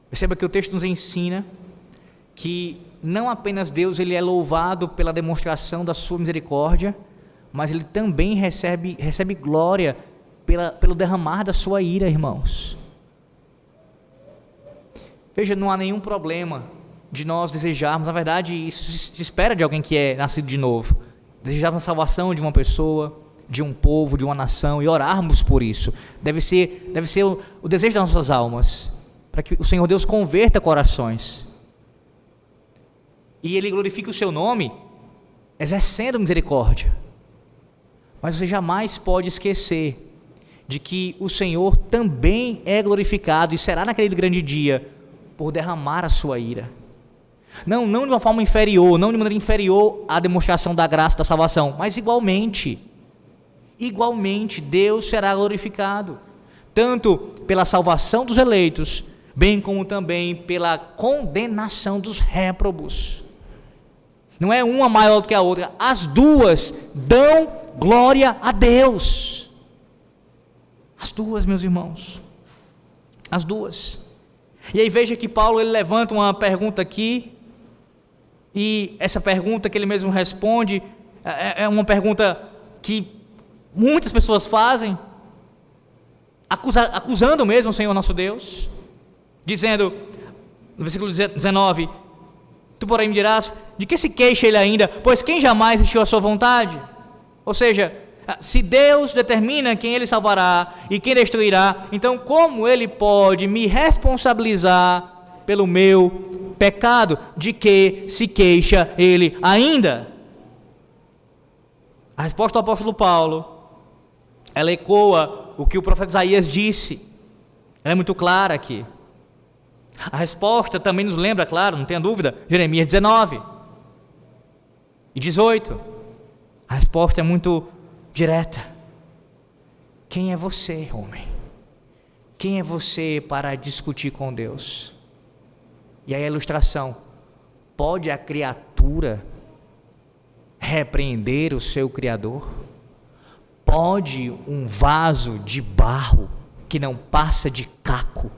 Perceba que o texto nos ensina que não apenas Deus ele é louvado pela demonstração da sua misericórdia, mas ele também recebe glória pelo derramar da sua ira, irmãos. Veja, não há nenhum problema de nós desejarmos, na verdade isso se espera de alguém que é nascido de novo, desejarmos a salvação de uma pessoa, de um povo, de uma nação, e orarmos por isso. Deve ser o desejo das nossas almas, para que o Senhor Deus converta corações e Ele glorifique o seu nome, exercendo misericórdia. Mas você jamais pode esquecer de que o Senhor também é glorificado, e será naquele grande dia, por derramar a sua ira. Não de uma forma inferior, não de maneira inferior à demonstração da graça da salvação, mas igualmente Deus será glorificado, tanto pela salvação dos eleitos, bem como também pela condenação dos réprobos. Não é uma maior do que a outra, as duas dão glória a Deus. As duas, meus irmãos, as duas. E aí veja que Paulo, ele levanta uma pergunta aqui, e essa pergunta que ele mesmo responde, é uma pergunta que muitas pessoas fazem, acusando mesmo o Senhor nosso Deus, dizendo, no versículo 19, tu porém me dirás, de que se queixa ele ainda, pois quem jamais resistiu à sua vontade? Ou seja, se Deus determina quem Ele salvará e quem destruirá, então como Ele pode me responsabilizar pelo meu pecado? De que se queixa Ele ainda? A resposta do apóstolo Paulo, ela ecoa o que o profeta Isaías disse, ela é muito clara aqui. A resposta também nos lembra, claro, não tenha dúvida, Jeremias 19 e 18. A resposta é muito direta. Quem é você, homem? Quem é você para discutir com Deus? E aí a ilustração: pode a criatura repreender o seu Criador? Pode um vaso de barro que não passa de caco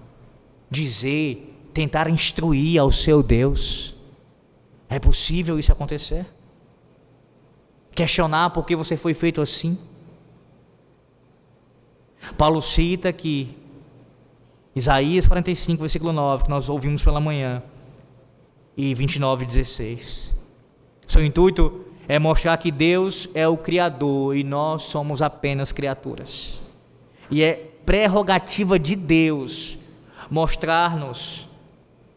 tentar instruir ao seu Deus? É possível isso acontecer? Questionar por que você foi feito assim? Paulo cita que Isaías 45, versículo 9, que nós ouvimos pela manhã, e 29, 16. Seu intuito é mostrar que Deus é o Criador e nós somos apenas criaturas. E é prerrogativa de Deus mostrar-nos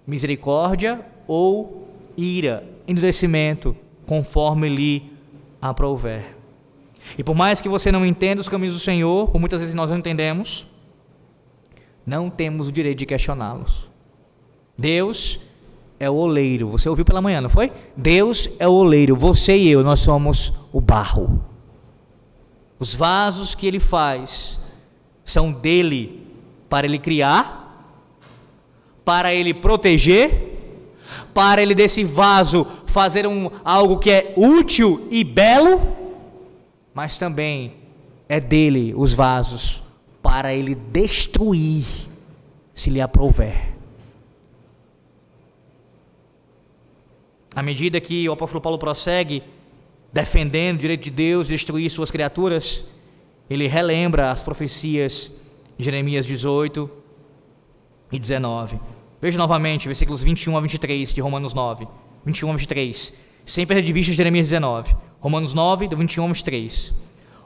misericórdia ou ira, endurecimento, conforme lhe aprouver. E por mais que você não entenda os caminhos do Senhor, por muitas vezes nós não entendemos, não temos o direito de questioná-los. Deus é o oleiro, você ouviu pela manhã, não foi? Deus é o oleiro, você e eu, nós somos o barro. Os vasos que Ele faz são dele, para Ele criar, para Ele proteger, para Ele desse vaso fazer algo que é útil e belo, mas também é dele os vasos para Ele destruir, se lhe aprouver. À medida que o apóstolo Paulo prossegue defendendo o direito de Deus de destruir suas criaturas, ele relembra as profecias de Jeremias 18 e 19. Veja novamente versículos 21 a 23 de Romanos 9. 21 a 23. Sem perder de vista Jeremias 19. Romanos 9, do 21 a 23.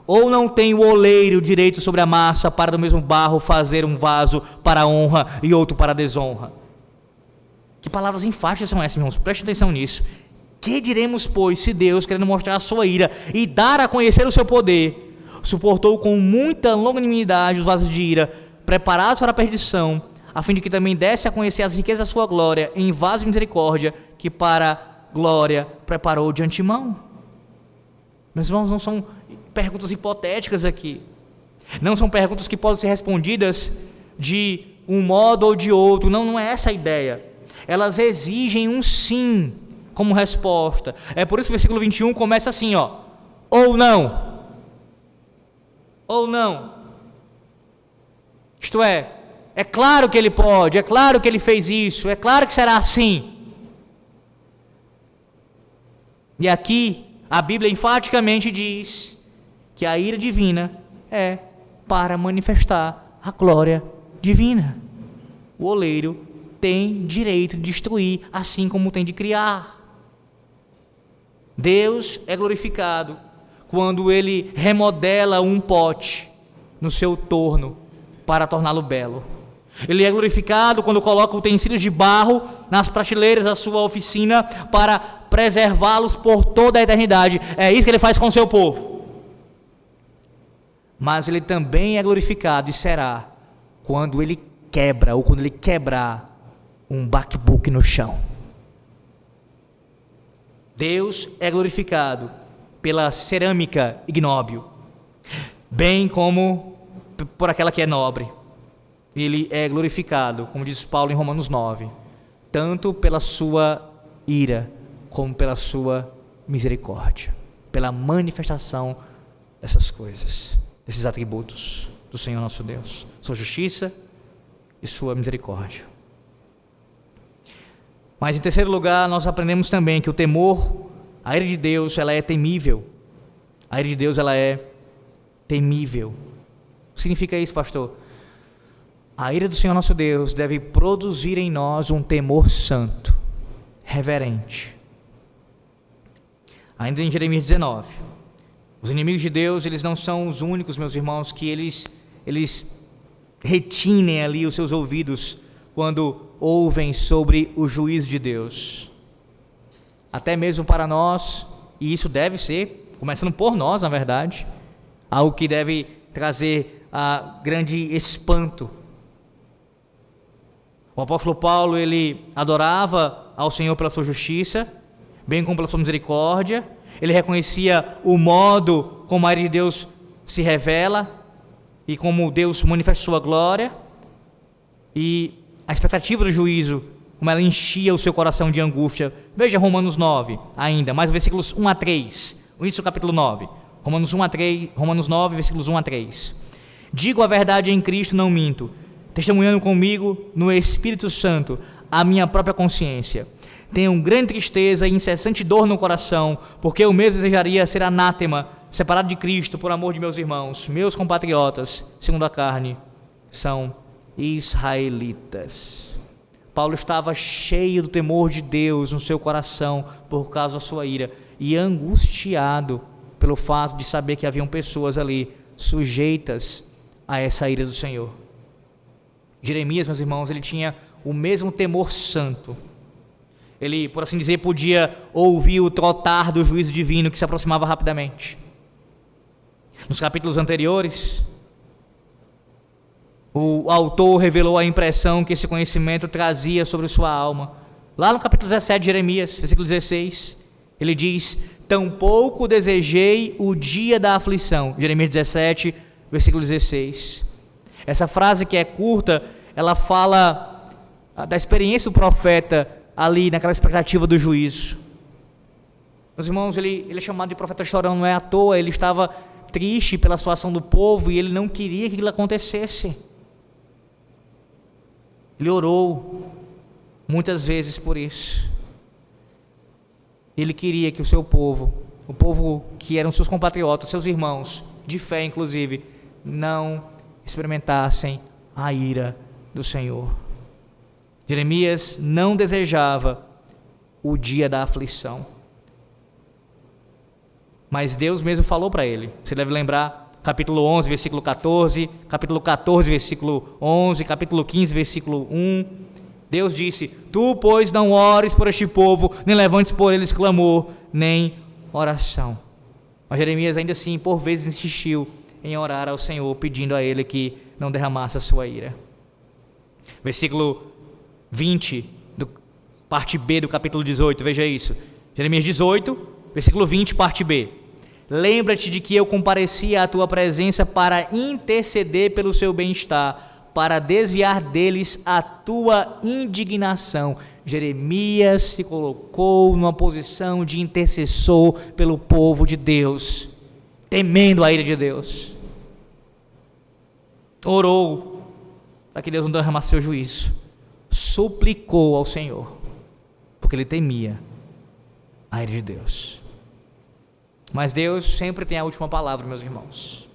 Ou não tem o oleiro direito sobre a massa para do mesmo barro fazer um vaso para a honra e outro para a desonra? Que palavras enfáticas são essas, irmãos? Preste atenção nisso. Que diremos, pois, se Deus, querendo mostrar a sua ira e dar a conhecer o seu poder, suportou com muita longanimidade os vasos de ira, preparados para a perdição, a fim de que também desse a conhecer as riquezas da sua glória em vasos de misericórdia, que para glória preparou de antemão? Meus irmãos, não são perguntas hipotéticas aqui. Não são perguntas que podem ser respondidas de um modo ou de outro. Não é essa a ideia. Elas exigem um sim como resposta. É por isso que o versículo 21 começa assim, ou não. Ou não. Isto é claro que Ele pode, é claro que Ele fez isso, é claro que será assim. E aqui a Bíblia enfaticamente diz que a ira divina é para manifestar a glória divina. O oleiro tem direito de destruir, assim como tem de criar. Deus é glorificado quando ele remodela um pote no seu torno para torná-lo belo. Ele é glorificado quando coloca utensílios de barro nas prateleiras da sua oficina para preservá-los por toda a eternidade. É isso que ele faz com o seu povo. Mas ele também é glorificado e será quando ele quebra, ou quando ele quebrar um MacBook no chão. Deus é glorificado pela cerâmica ignóbil, bem como por aquela que é nobre. Ele é glorificado, como diz Paulo em Romanos 9, tanto pela sua ira, como pela sua misericórdia, pela manifestação dessas coisas, desses atributos do Senhor nosso Deus, sua justiça e sua misericórdia. Mas em terceiro lugar, nós aprendemos também que o temor, a ira de Deus, ela é temível. A ira de Deus, ela é temível. O que significa isso, pastor? A ira do Senhor nosso Deus deve produzir em nós um temor santo, reverente. Ainda em Jeremias 19, os inimigos de Deus, eles não são os únicos, meus irmãos, que eles retinem ali os seus ouvidos quando ouvem sobre o juízo de Deus. Até mesmo para nós, e isso deve ser, começando por nós, na verdade, algo que deve trazer grande espanto. O apóstolo Paulo, ele adorava ao Senhor pela sua justiça, bem como pela sua misericórdia. Ele reconhecia o modo como a ira de Deus se revela e como Deus manifesta sua glória, e a expectativa do juízo, como ela enchia o seu coração de angústia. Veja Romanos 9 ainda, mais versículos 1 a 3, o início do capítulo 9, Romanos 9, versículos 1 a 3. Digo a verdade em Cristo, não minto, testemunhando comigo no Espírito Santo a minha própria consciência. Tenho grande tristeza e incessante dor no coração, porque eu mesmo desejaria ser anátema, separado de Cristo por amor de meus irmãos, meus compatriotas, segundo a carne, são israelitas. Paulo estava cheio do temor de Deus no seu coração por causa da sua ira e angustiado pelo fato de saber que haviam pessoas ali sujeitas a essa ira do Senhor. Jeremias, meus irmãos, ele tinha o mesmo temor santo. Ele, por assim dizer, podia ouvir o trotar do juízo divino que se aproximava rapidamente. Nos capítulos anteriores, o autor revelou a impressão que esse conhecimento trazia sobre sua alma. Lá no capítulo 17 de Jeremias, versículo 16, ele diz: tampouco desejei o dia da aflição. Jeremias 17, versículo 16. Essa frase, que é curta, ela fala da experiência do profeta ali naquela expectativa do juízo. Meus irmãos, ele é chamado de profeta chorão, não é à toa. Ele estava triste pela situação do povo e ele não queria que aquilo acontecesse. Ele orou muitas vezes por isso. Ele queria que o seu povo, o povo que eram seus compatriotas, seus irmãos, de fé inclusive, não experimentassem a ira do Senhor. Jeremias não desejava o dia da aflição, mas Deus mesmo falou para ele. Você deve lembrar, capítulo 11, versículo 14, capítulo 14, versículo 11, capítulo 15, versículo 1. Deus disse: tu, pois, não ores por este povo, nem levantes por eles clamor, nem oração. Mas Jeremias ainda assim, por vezes, insistiu em orar ao Senhor, pedindo a ele que não derramasse a sua ira. Versículo 20, parte B do capítulo 18, veja isso. Jeremias 18, versículo 20, parte B. Lembra-te de que eu compareci à tua presença para interceder pelo seu bem-estar, para desviar deles a tua indignação. Jeremias se colocou numa posição de intercessor pelo povo de Deus, temendo a ira de Deus. Orou para que Deus não derramasse seu juízo. Suplicou ao Senhor, porque ele temia a ira de Deus. Mas Deus sempre tem a última palavra, meus irmãos,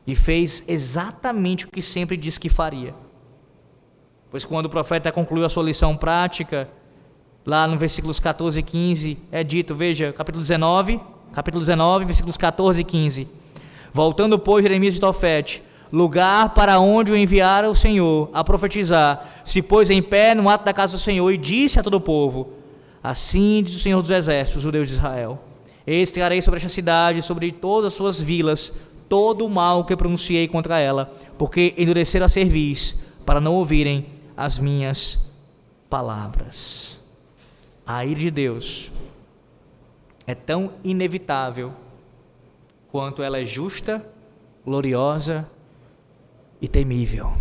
e fez exatamente o que sempre disse que faria. Pois quando o profeta concluiu a sua lição prática, lá no versículos 14 e 15, é dito, veja, capítulo 19, capítulo 19, versículos 14 e 15. Voltando, pois, Jeremias de Tofete, lugar para onde o enviara o Senhor a profetizar, se pôs em pé no ato da casa do Senhor e disse a todo o povo: assim diz o Senhor dos Exércitos, o Deus de Israel: eis que trarei sobre esta cidade, sobre todas as suas vilas, todo o mal que pronunciei contra ela, porque endureceram a cerviz, para não ouvirem as minhas palavras. A ira de Deus é tão inevitável quanto ela é justa, gloriosa e temível.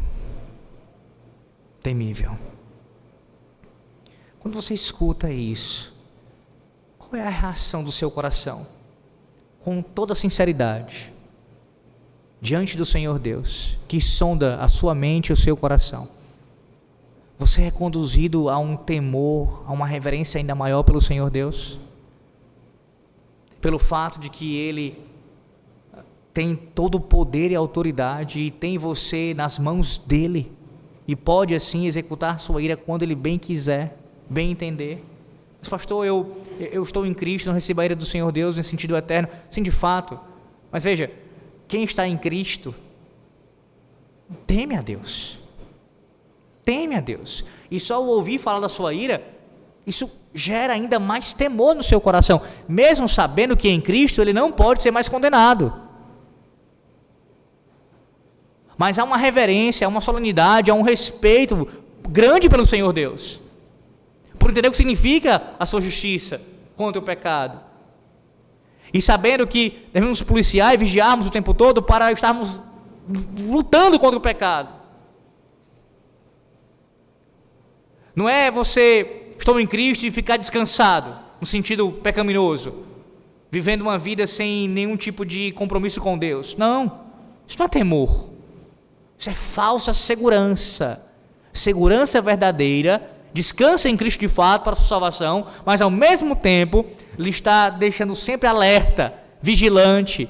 Temível. Quando você escuta isso, qual é a reação do seu coração? Com toda sinceridade, diante do Senhor Deus, que sonda a sua mente e o seu coração, você é conduzido a um temor, a uma reverência ainda maior pelo Senhor Deus? Pelo fato de que Ele tem todo o poder e autoridade e tem você nas mãos dEle, e pode assim executar sua ira quando Ele bem quiser, bem entender. Mas pastor, eu estou em Cristo, não recebo a ira do Senhor Deus no sentido eterno. Sim, de fato, mas veja, quem está em Cristo teme a Deus, teme a Deus, e só o ouvir falar da sua ira, isso gera ainda mais temor no seu coração, mesmo sabendo que em Cristo ele não pode ser mais condenado. Mas há uma reverência, há uma solenidade, há um respeito grande pelo Senhor Deus, por entender o que significa a sua justiça contra o pecado, e sabendo que devemos nos policiar e vigiarmos o tempo todo para estarmos lutando contra o pecado. Não é você, estou em Cristo, e ficar descansado, no sentido pecaminoso, vivendo uma vida sem nenhum tipo de compromisso com Deus. Não, isso não é temor, isso é falsa segurança. Segurança verdadeira, descansa em Cristo de fato para a sua salvação, mas ao mesmo tempo lhe está deixando sempre alerta, vigilante,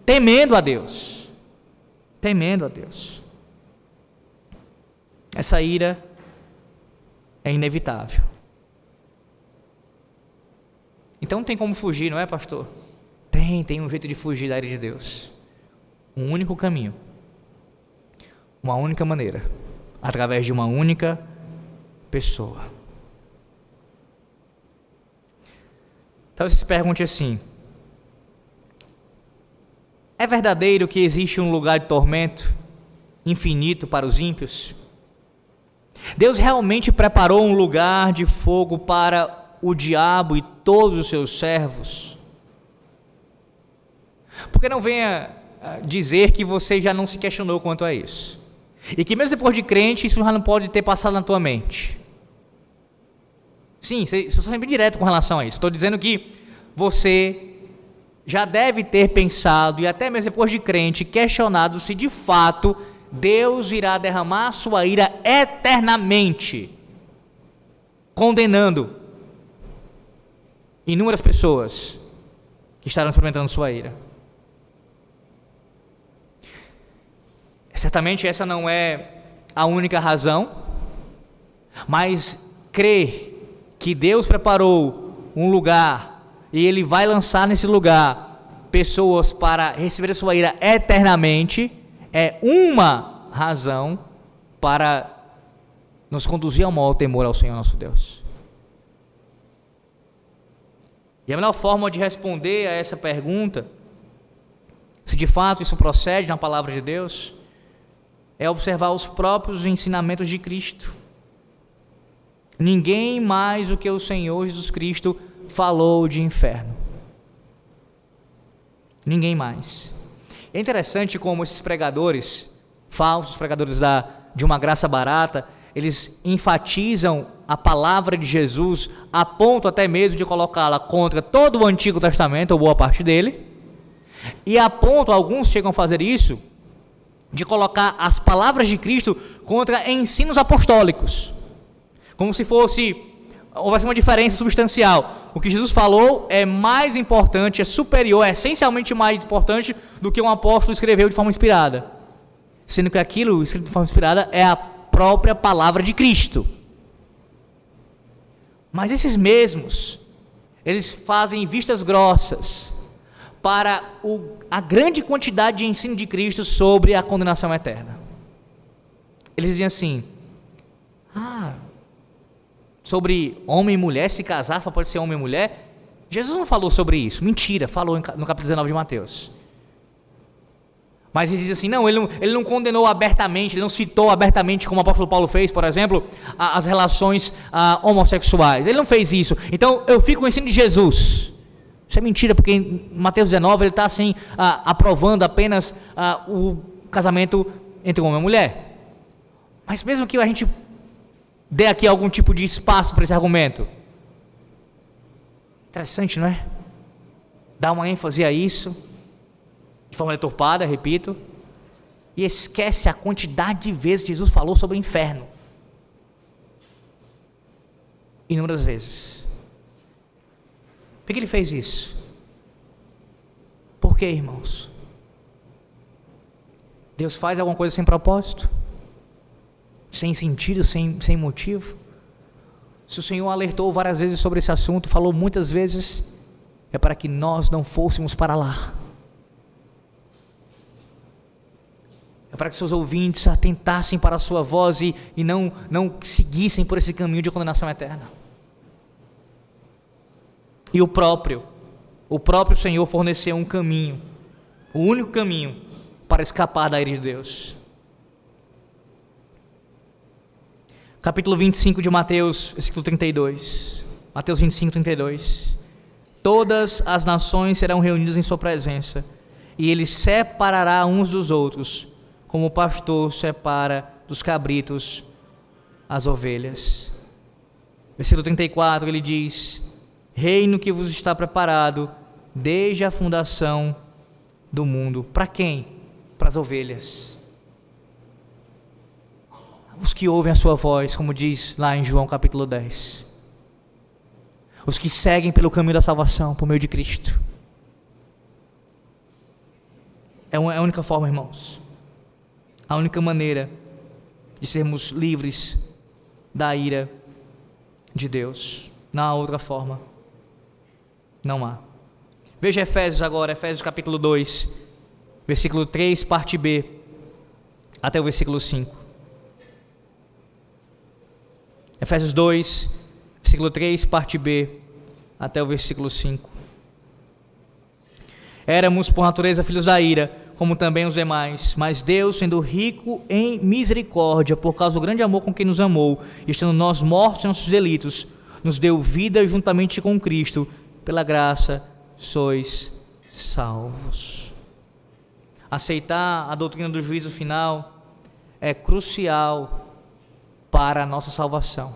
temendo a Deus. Temendo a Deus. Essa ira é inevitável. Então não tem como fugir, não é, pastor? Tem um jeito de fugir da ira de Deus. Um único caminho, uma única maneira, através de uma única pessoa. Talvez você se pergunte assim: é verdadeiro que existe um lugar de tormento infinito para os ímpios? Deus realmente preparou um lugar de fogo para o diabo e todos os seus servos? Porque não venha dizer que você já não se questionou quanto a isso, e que mesmo depois de crente isso já não pode ter passado na tua mente. Sim, estou sendo bem direto com relação a isso. Estou dizendo que você já deve ter pensado, e até mesmo depois de crente, questionado se de fato Deus irá derramar a sua ira eternamente, condenando inúmeras pessoas que estarão experimentando sua ira. Certamente essa não é a única razão, mas crer que Deus preparou um lugar e Ele vai lançar nesse lugar pessoas para receber a sua ira eternamente é uma razão para nos conduzir ao maior temor ao Senhor nosso Deus. E a melhor forma de responder a essa pergunta, se de fato isso procede na palavra de Deus, é observar os próprios ensinamentos de Cristo. Ninguém mais do que o Senhor Jesus Cristo falou de inferno. Ninguém mais. É interessante como esses pregadores, falsos pregadores de uma graça barata, eles enfatizam a palavra de Jesus a ponto até mesmo de colocá-la contra todo o Antigo Testamento, ou boa parte dele, e a ponto, alguns chegam a fazer isso, de colocar as palavras de Cristo contra ensinos apostólicos, como se houvesse uma diferença substancial. O que Jesus falou é mais importante, é superior, é essencialmente mais importante do que um apóstolo escreveu de forma inspirada, sendo que aquilo escrito de forma inspirada é a própria palavra de Cristo. Mas esses mesmos, eles fazem vistas grossas para a grande quantidade de ensino de Cristo sobre a condenação eterna. Eles diziam assim: sobre homem e mulher, se casar só pode ser homem e mulher. Jesus não falou sobre isso. Mentira, falou no capítulo 19 de Mateus. Mas ele diz assim: não, ele não condenou abertamente, ele não citou abertamente, como o apóstolo Paulo fez, por exemplo, as relações homossexuais. Ele não fez isso. Então eu fico com o ensino de Jesus. Isso é mentira, porque em Mateus 19 ele está assim, aprovando apenas o casamento entre homem e mulher. Mas mesmo que a gente dê aqui algum tipo de espaço para esse argumento, interessante, não é? Dá uma ênfase a isso, de forma deturpada, repito, e esquece a quantidade de vezes que Jesus falou sobre o inferno. Inúmeras vezes. Por que ele fez isso? Por que, irmãos? Deus faz alguma coisa sem propósito? Sem sentido, sem motivo? Se o Senhor alertou várias vezes sobre esse assunto, falou muitas vezes, é para que nós não fôssemos para lá. É para que seus ouvintes atentassem para a sua voz e não seguissem por esse caminho de condenação eterna. E o próprio Senhor forneceu um caminho, o único caminho para escapar da ira de Deus. Capítulo 25 de Mateus, versículo 32. Mateus 25, 32. Todas as nações serão reunidas em sua presença, e ele separará uns dos outros, como o pastor separa dos cabritos as ovelhas. Versículo 34, ele diz: reino que vos está preparado desde a fundação do mundo. Para quem? Para as ovelhas. Os que ouvem a sua voz, como diz lá em João capítulo 10. Os que seguem pelo caminho da salvação, por meio de Cristo. É a única forma, irmãos. A única maneira de sermos livres da ira de Deus. Não há outra forma. Não há. Veja Efésios agora, Efésios capítulo 2, versículo 3, parte B, até o versículo 5. Efésios 2, versículo 3, parte B, até o versículo 5. Éramos por natureza filhos da ira, como também os demais, mas Deus, sendo rico em misericórdia, por causa do grande amor com que nos amou, estando nós mortos em nossos delitos, nos deu vida juntamente com Cristo. Pela graça sois salvos. Aceitar a doutrina do juízo final é crucial para a nossa salvação.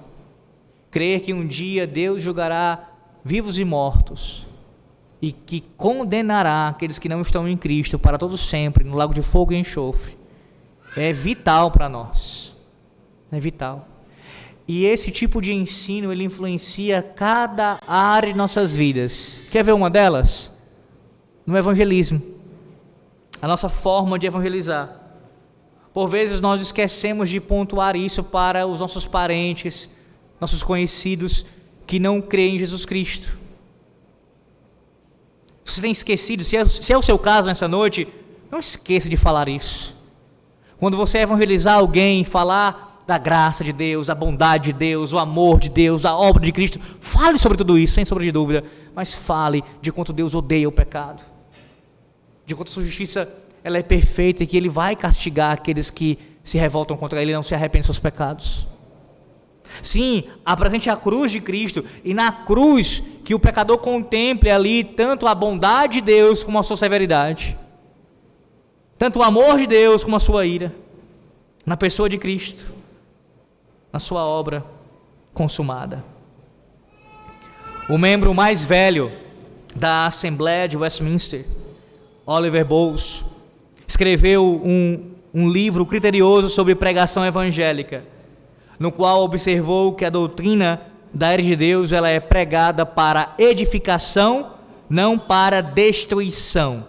Crer que um dia Deus julgará vivos e mortos e que condenará aqueles que não estão em Cristo para todo sempre no lago de fogo e enxofre é vital para nós. É vital. E esse tipo de ensino, ele influencia cada área de nossas vidas. Quer ver uma delas? No evangelismo. A nossa forma de evangelizar. Por vezes nós esquecemos de pontuar isso para os nossos parentes, nossos conhecidos que não creem em Jesus Cristo. Se você tem esquecido, se é o seu caso nessa noite, não esqueça de falar isso. Quando você evangelizar alguém, falar da graça de Deus, da bondade de Deus, o amor de Deus, da obra de Cristo, fale sobre tudo isso, sem sombra de dúvida, mas fale de quanto Deus odeia o pecado, de quanto a sua justiça ela é perfeita e que Ele vai castigar aqueles que se revoltam contra Ele e não se arrependem dos seus pecados. Sim, apresente a cruz de Cristo, e na cruz que o pecador contemple ali tanto a bondade de Deus como a sua severidade, tanto o amor de Deus como a sua ira, na pessoa de Cristo, na sua obra consumada. O membro mais velho da Assembleia de Westminster, Oliver Bowles, escreveu um livro criterioso sobre pregação evangélica, no qual observou que a doutrina da ira de Deus ela é pregada para edificação, não para destruição.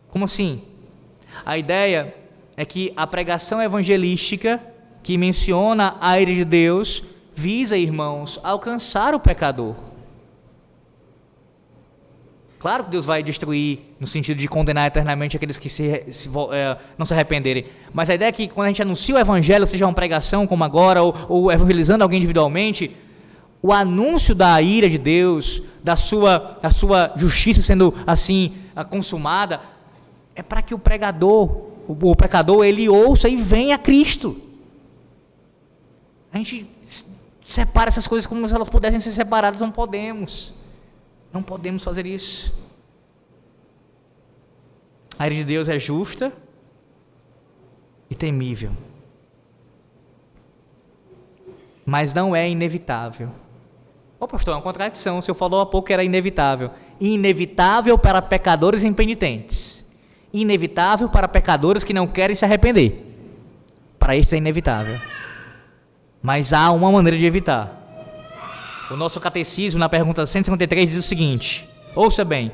Como assim? A ideia é que a pregação evangelística que menciona a ira de Deus visa, irmãos, alcançar o pecador. Claro que Deus vai destruir, no sentido de condenar eternamente aqueles que não se arrependerem. Mas a ideia é que quando a gente anuncia o evangelho, seja uma pregação como agora, ou evangelizando alguém individualmente, o anúncio da ira de Deus, da sua justiça sendo assim consumada, é para que o pecador, ele ouça e venha a Cristo. A gente separa essas coisas como se elas pudessem ser separadas, não podemos. Não podemos fazer isso. A ira de Deus é justa e temível, mas não é inevitável. Ô pastor, é uma contradição. O senhor falou há pouco que era inevitável. Inevitável para pecadores impenitentes, inevitável para pecadores que não querem se arrepender. Para estes é inevitável, mas há uma maneira de evitar. O nosso catecismo, na pergunta 153, diz o seguinte, ouça bem,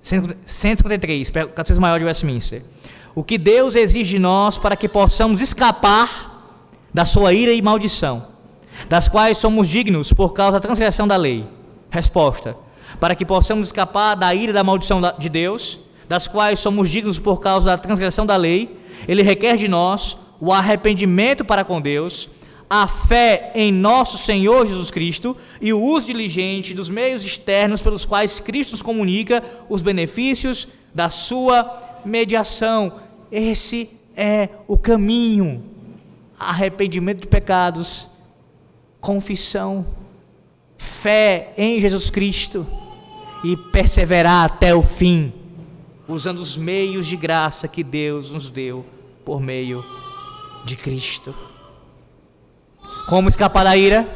153, Catecismo Maior de Westminster: o que Deus exige de nós para que possamos escapar da sua ira e maldição, das quais somos dignos por causa da transgressão da lei? Resposta: para que possamos escapar da ira e da maldição de Deus, das quais somos dignos por causa da transgressão da lei, Ele requer de nós o arrependimento para com Deus, a fé em nosso Senhor Jesus Cristo e o uso diligente dos meios externos pelos quais Cristo nos comunica os benefícios da sua mediação. Esse é o caminho: arrependimento de pecados, confissão, fé em Jesus Cristo e perseverar até o fim, usando os meios de graça que Deus nos deu por meio de Cristo. Como escapar da ira?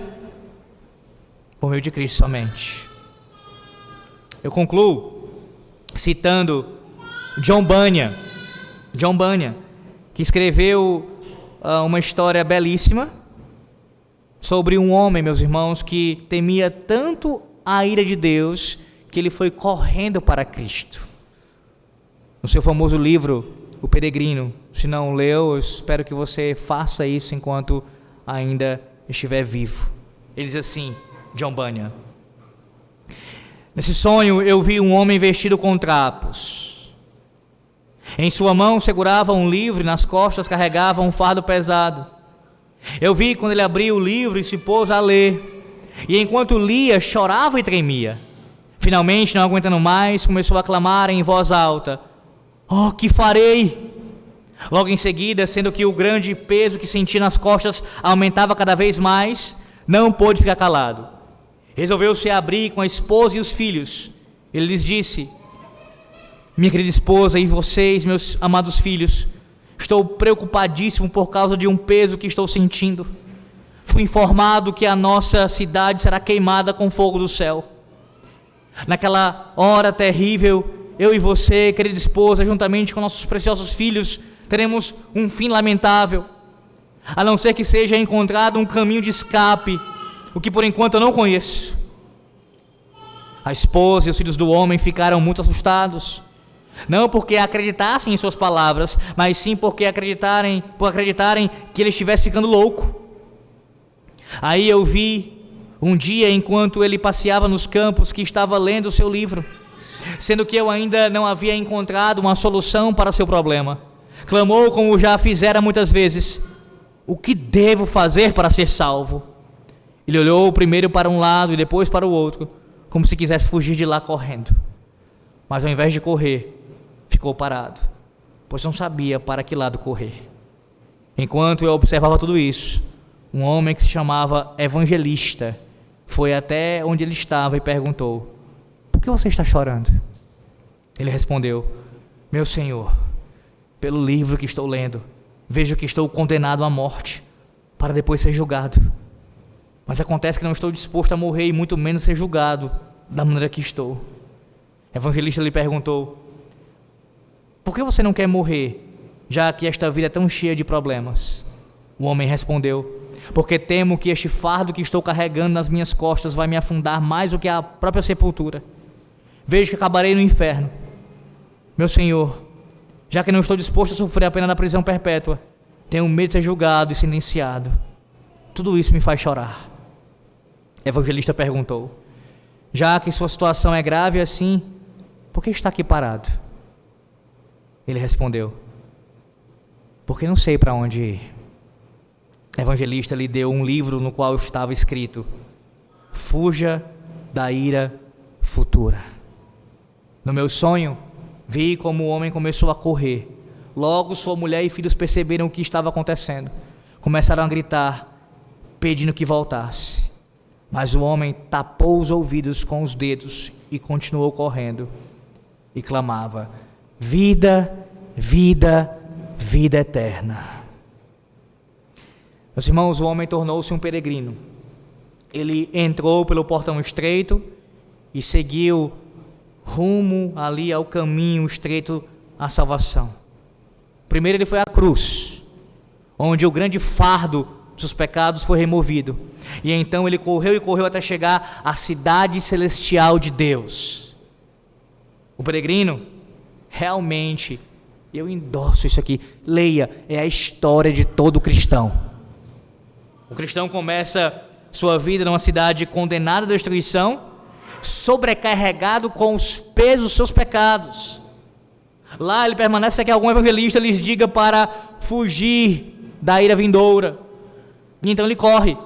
Por meio de Cristo somente. Eu concluo citando John Bunyan, que escreveu uma história belíssima sobre um homem, meus irmãos, que temia tanto a ira de Deus que ele foi correndo para Cristo. No seu famoso livro, O Peregrino, se não leu, eu espero que você faça isso enquanto ainda estiver vivo. Ele diz assim, John Bunyan: nesse sonho eu vi um homem vestido com trapos. Em sua mão segurava um livro e nas costas carregava um fardo pesado. Eu vi quando ele abriu o livro e se pôs a ler, e enquanto lia chorava e tremia. Finalmente, não aguentando mais, começou a clamar em voz alta: oh, que farei? Logo em seguida, sendo que o grande peso que sentia nas costas aumentava cada vez mais, não pôde ficar calado. Resolveu se abrir com a esposa e os filhos. Ele lhes disse: minha querida esposa e vocês, meus amados filhos, estou preocupadíssimo por causa de um peso que estou sentindo. Fui informado que a nossa cidade será queimada com fogo do céu. Naquela hora terrível, eu e você, querida esposa, juntamente com nossos preciosos filhos, teremos um fim lamentável, a não ser que seja encontrado um caminho de escape, o que por enquanto eu não conheço. A esposa e os filhos do homem ficaram muito assustados, não porque acreditassem em suas palavras, mas sim por acreditarem que ele estivesse ficando louco. Aí eu vi um dia, enquanto ele passeava nos campos, que estava lendo o seu livro, sendo que eu ainda não havia encontrado uma solução para seu problema. Clamou como já fizera muitas vezes: o que devo fazer para ser salvo? Ele olhou primeiro para um lado e depois para o outro, como se quisesse fugir de lá correndo. Mas ao invés de correr, ficou parado, pois não sabia para que lado correr. Enquanto eu observava tudo isso, um homem que se chamava Evangelista foi até onde ele estava e perguntou: por que você está chorando? Ele respondeu: meu senhor, pelo livro que estou lendo, vejo que estou condenado à morte, para depois ser julgado. Mas acontece que não estou disposto a morrer e muito menos ser julgado da maneira que estou. O evangelista lhe perguntou: por que você não quer morrer, já que esta vida é tão cheia de problemas? O homem respondeu: porque temo que este fardo que estou carregando nas minhas costas vai me afundar mais do que a própria sepultura. Vejo que acabarei no inferno. Meu senhor, já que não estou disposto a sofrer a pena da prisão perpétua, tenho medo de ser julgado e sentenciado. Tudo isso me faz chorar. O evangelista perguntou: já que sua situação é grave assim, por que está aqui parado? Ele respondeu: porque não sei para onde ir. O evangelista lhe deu um livro no qual estava escrito: fuja da ira futura. No meu sonho, vi como o homem começou a correr. Logo sua mulher e filhos perceberam o que estava acontecendo. Começaram a gritar, pedindo que voltasse. Mas o homem tapou os ouvidos com os dedos e continuou correndo. E clamava: vida, vida, vida eterna. Meus irmãos, o homem tornou-se um peregrino. Ele entrou pelo portão estreito e seguiu rumo ali ao caminho estreito à salvação. Primeiro ele foi à cruz, onde o grande fardo dos pecados foi removido. E então ele correu e correu até chegar à cidade celestial de Deus. O peregrino, realmente, eu endosso isso aqui, leia, é a história de todo cristão. O cristão começa sua vida numa cidade condenada à destruição, sobrecarregado com os pesos dos seus pecados. Lá ele permanece até que algum evangelista lhes diga para fugir da ira vindoura. E então ele corre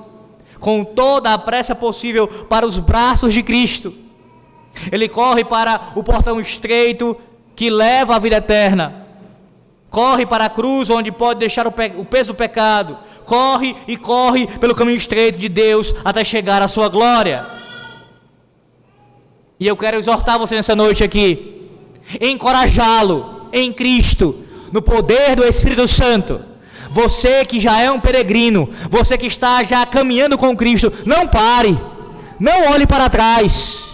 com toda a pressa possível para os braços de Cristo. Ele corre para o portão estreito que leva à vida eterna. Corre para a cruz onde pode deixar o peso do pecado. Corre e corre pelo caminho estreito de Deus até chegar à sua glória. E eu quero exortar você nessa noite aqui, encorajá-lo em Cristo, no poder do Espírito Santo. Você que já é um peregrino, você que está já caminhando com Cristo, não pare, não olhe para trás,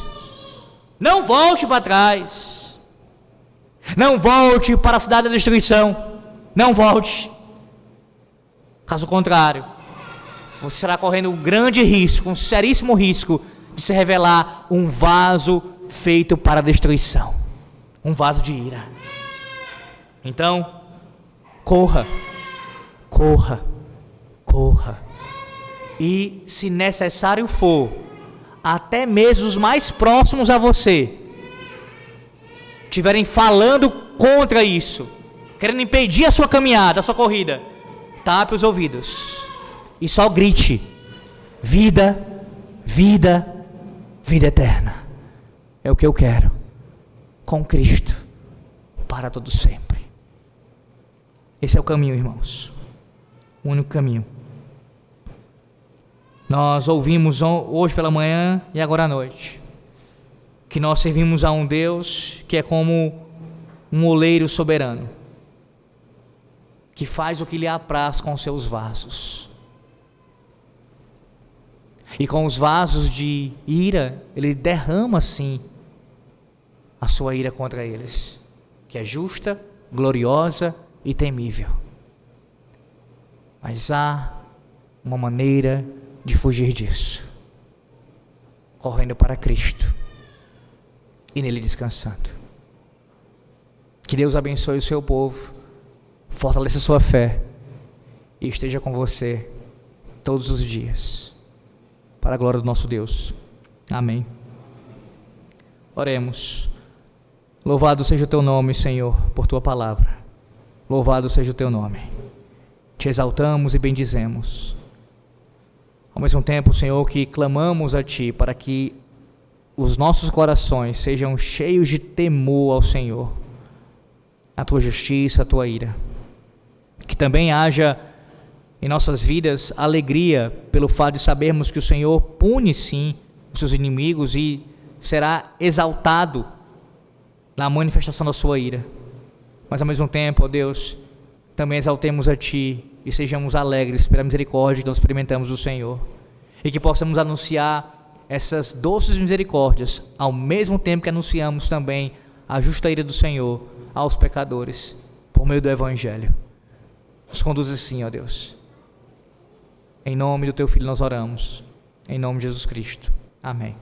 não volte para trás, não volte para a cidade da destruição, não volte. Caso contrário, você estará correndo um grande risco, um seríssimo risco de se revelar um vaso feito para destruição, um vaso de ira. Então, corra, corra, corra, e se necessário for, até mesmo os mais próximos a você estiverem falando contra isso, querendo impedir a sua caminhada, a sua corrida, tape os ouvidos e só grite: vida, vida, vida eterna. É o que eu quero, com Cristo, para todo sempre. Esse é o caminho, irmãos, o único caminho. Nós ouvimos hoje pela manhã e agora à noite que nós servimos a um Deus que é como um oleiro soberano, que faz o que lhe apraz com seus vasos. E com os vasos de ira, ele derrama sim a sua ira contra eles, que é justa, gloriosa e temível. Mas há uma maneira de fugir disso, correndo para Cristo e nele descansando. Que Deus abençoe o seu povo, fortaleça a sua fé e esteja com você todos os dias, para a glória do nosso Deus. Amém. Oremos. Louvado seja o teu nome, Senhor, por tua palavra. Louvado seja o teu nome. Te exaltamos e bendizemos. Ao mesmo tempo, Senhor, que clamamos a Ti para que os nossos corações sejam cheios de temor ao Senhor, a Tua justiça, a Tua ira. Que também haja em nossas vidas alegria pelo fato de sabermos que o Senhor pune sim os seus inimigos e será exaltado na manifestação da sua ira. Mas ao mesmo tempo, ó Deus, também exaltemos a Ti e sejamos alegres pela misericórdia que nós experimentamos do Senhor, e que possamos anunciar essas doces misericórdias ao mesmo tempo que anunciamos também a justa ira do Senhor aos pecadores por meio do Evangelho. Nos conduz assim, ó Deus. Em nome do Teu Filho nós oramos, em nome de Jesus Cristo. Amém.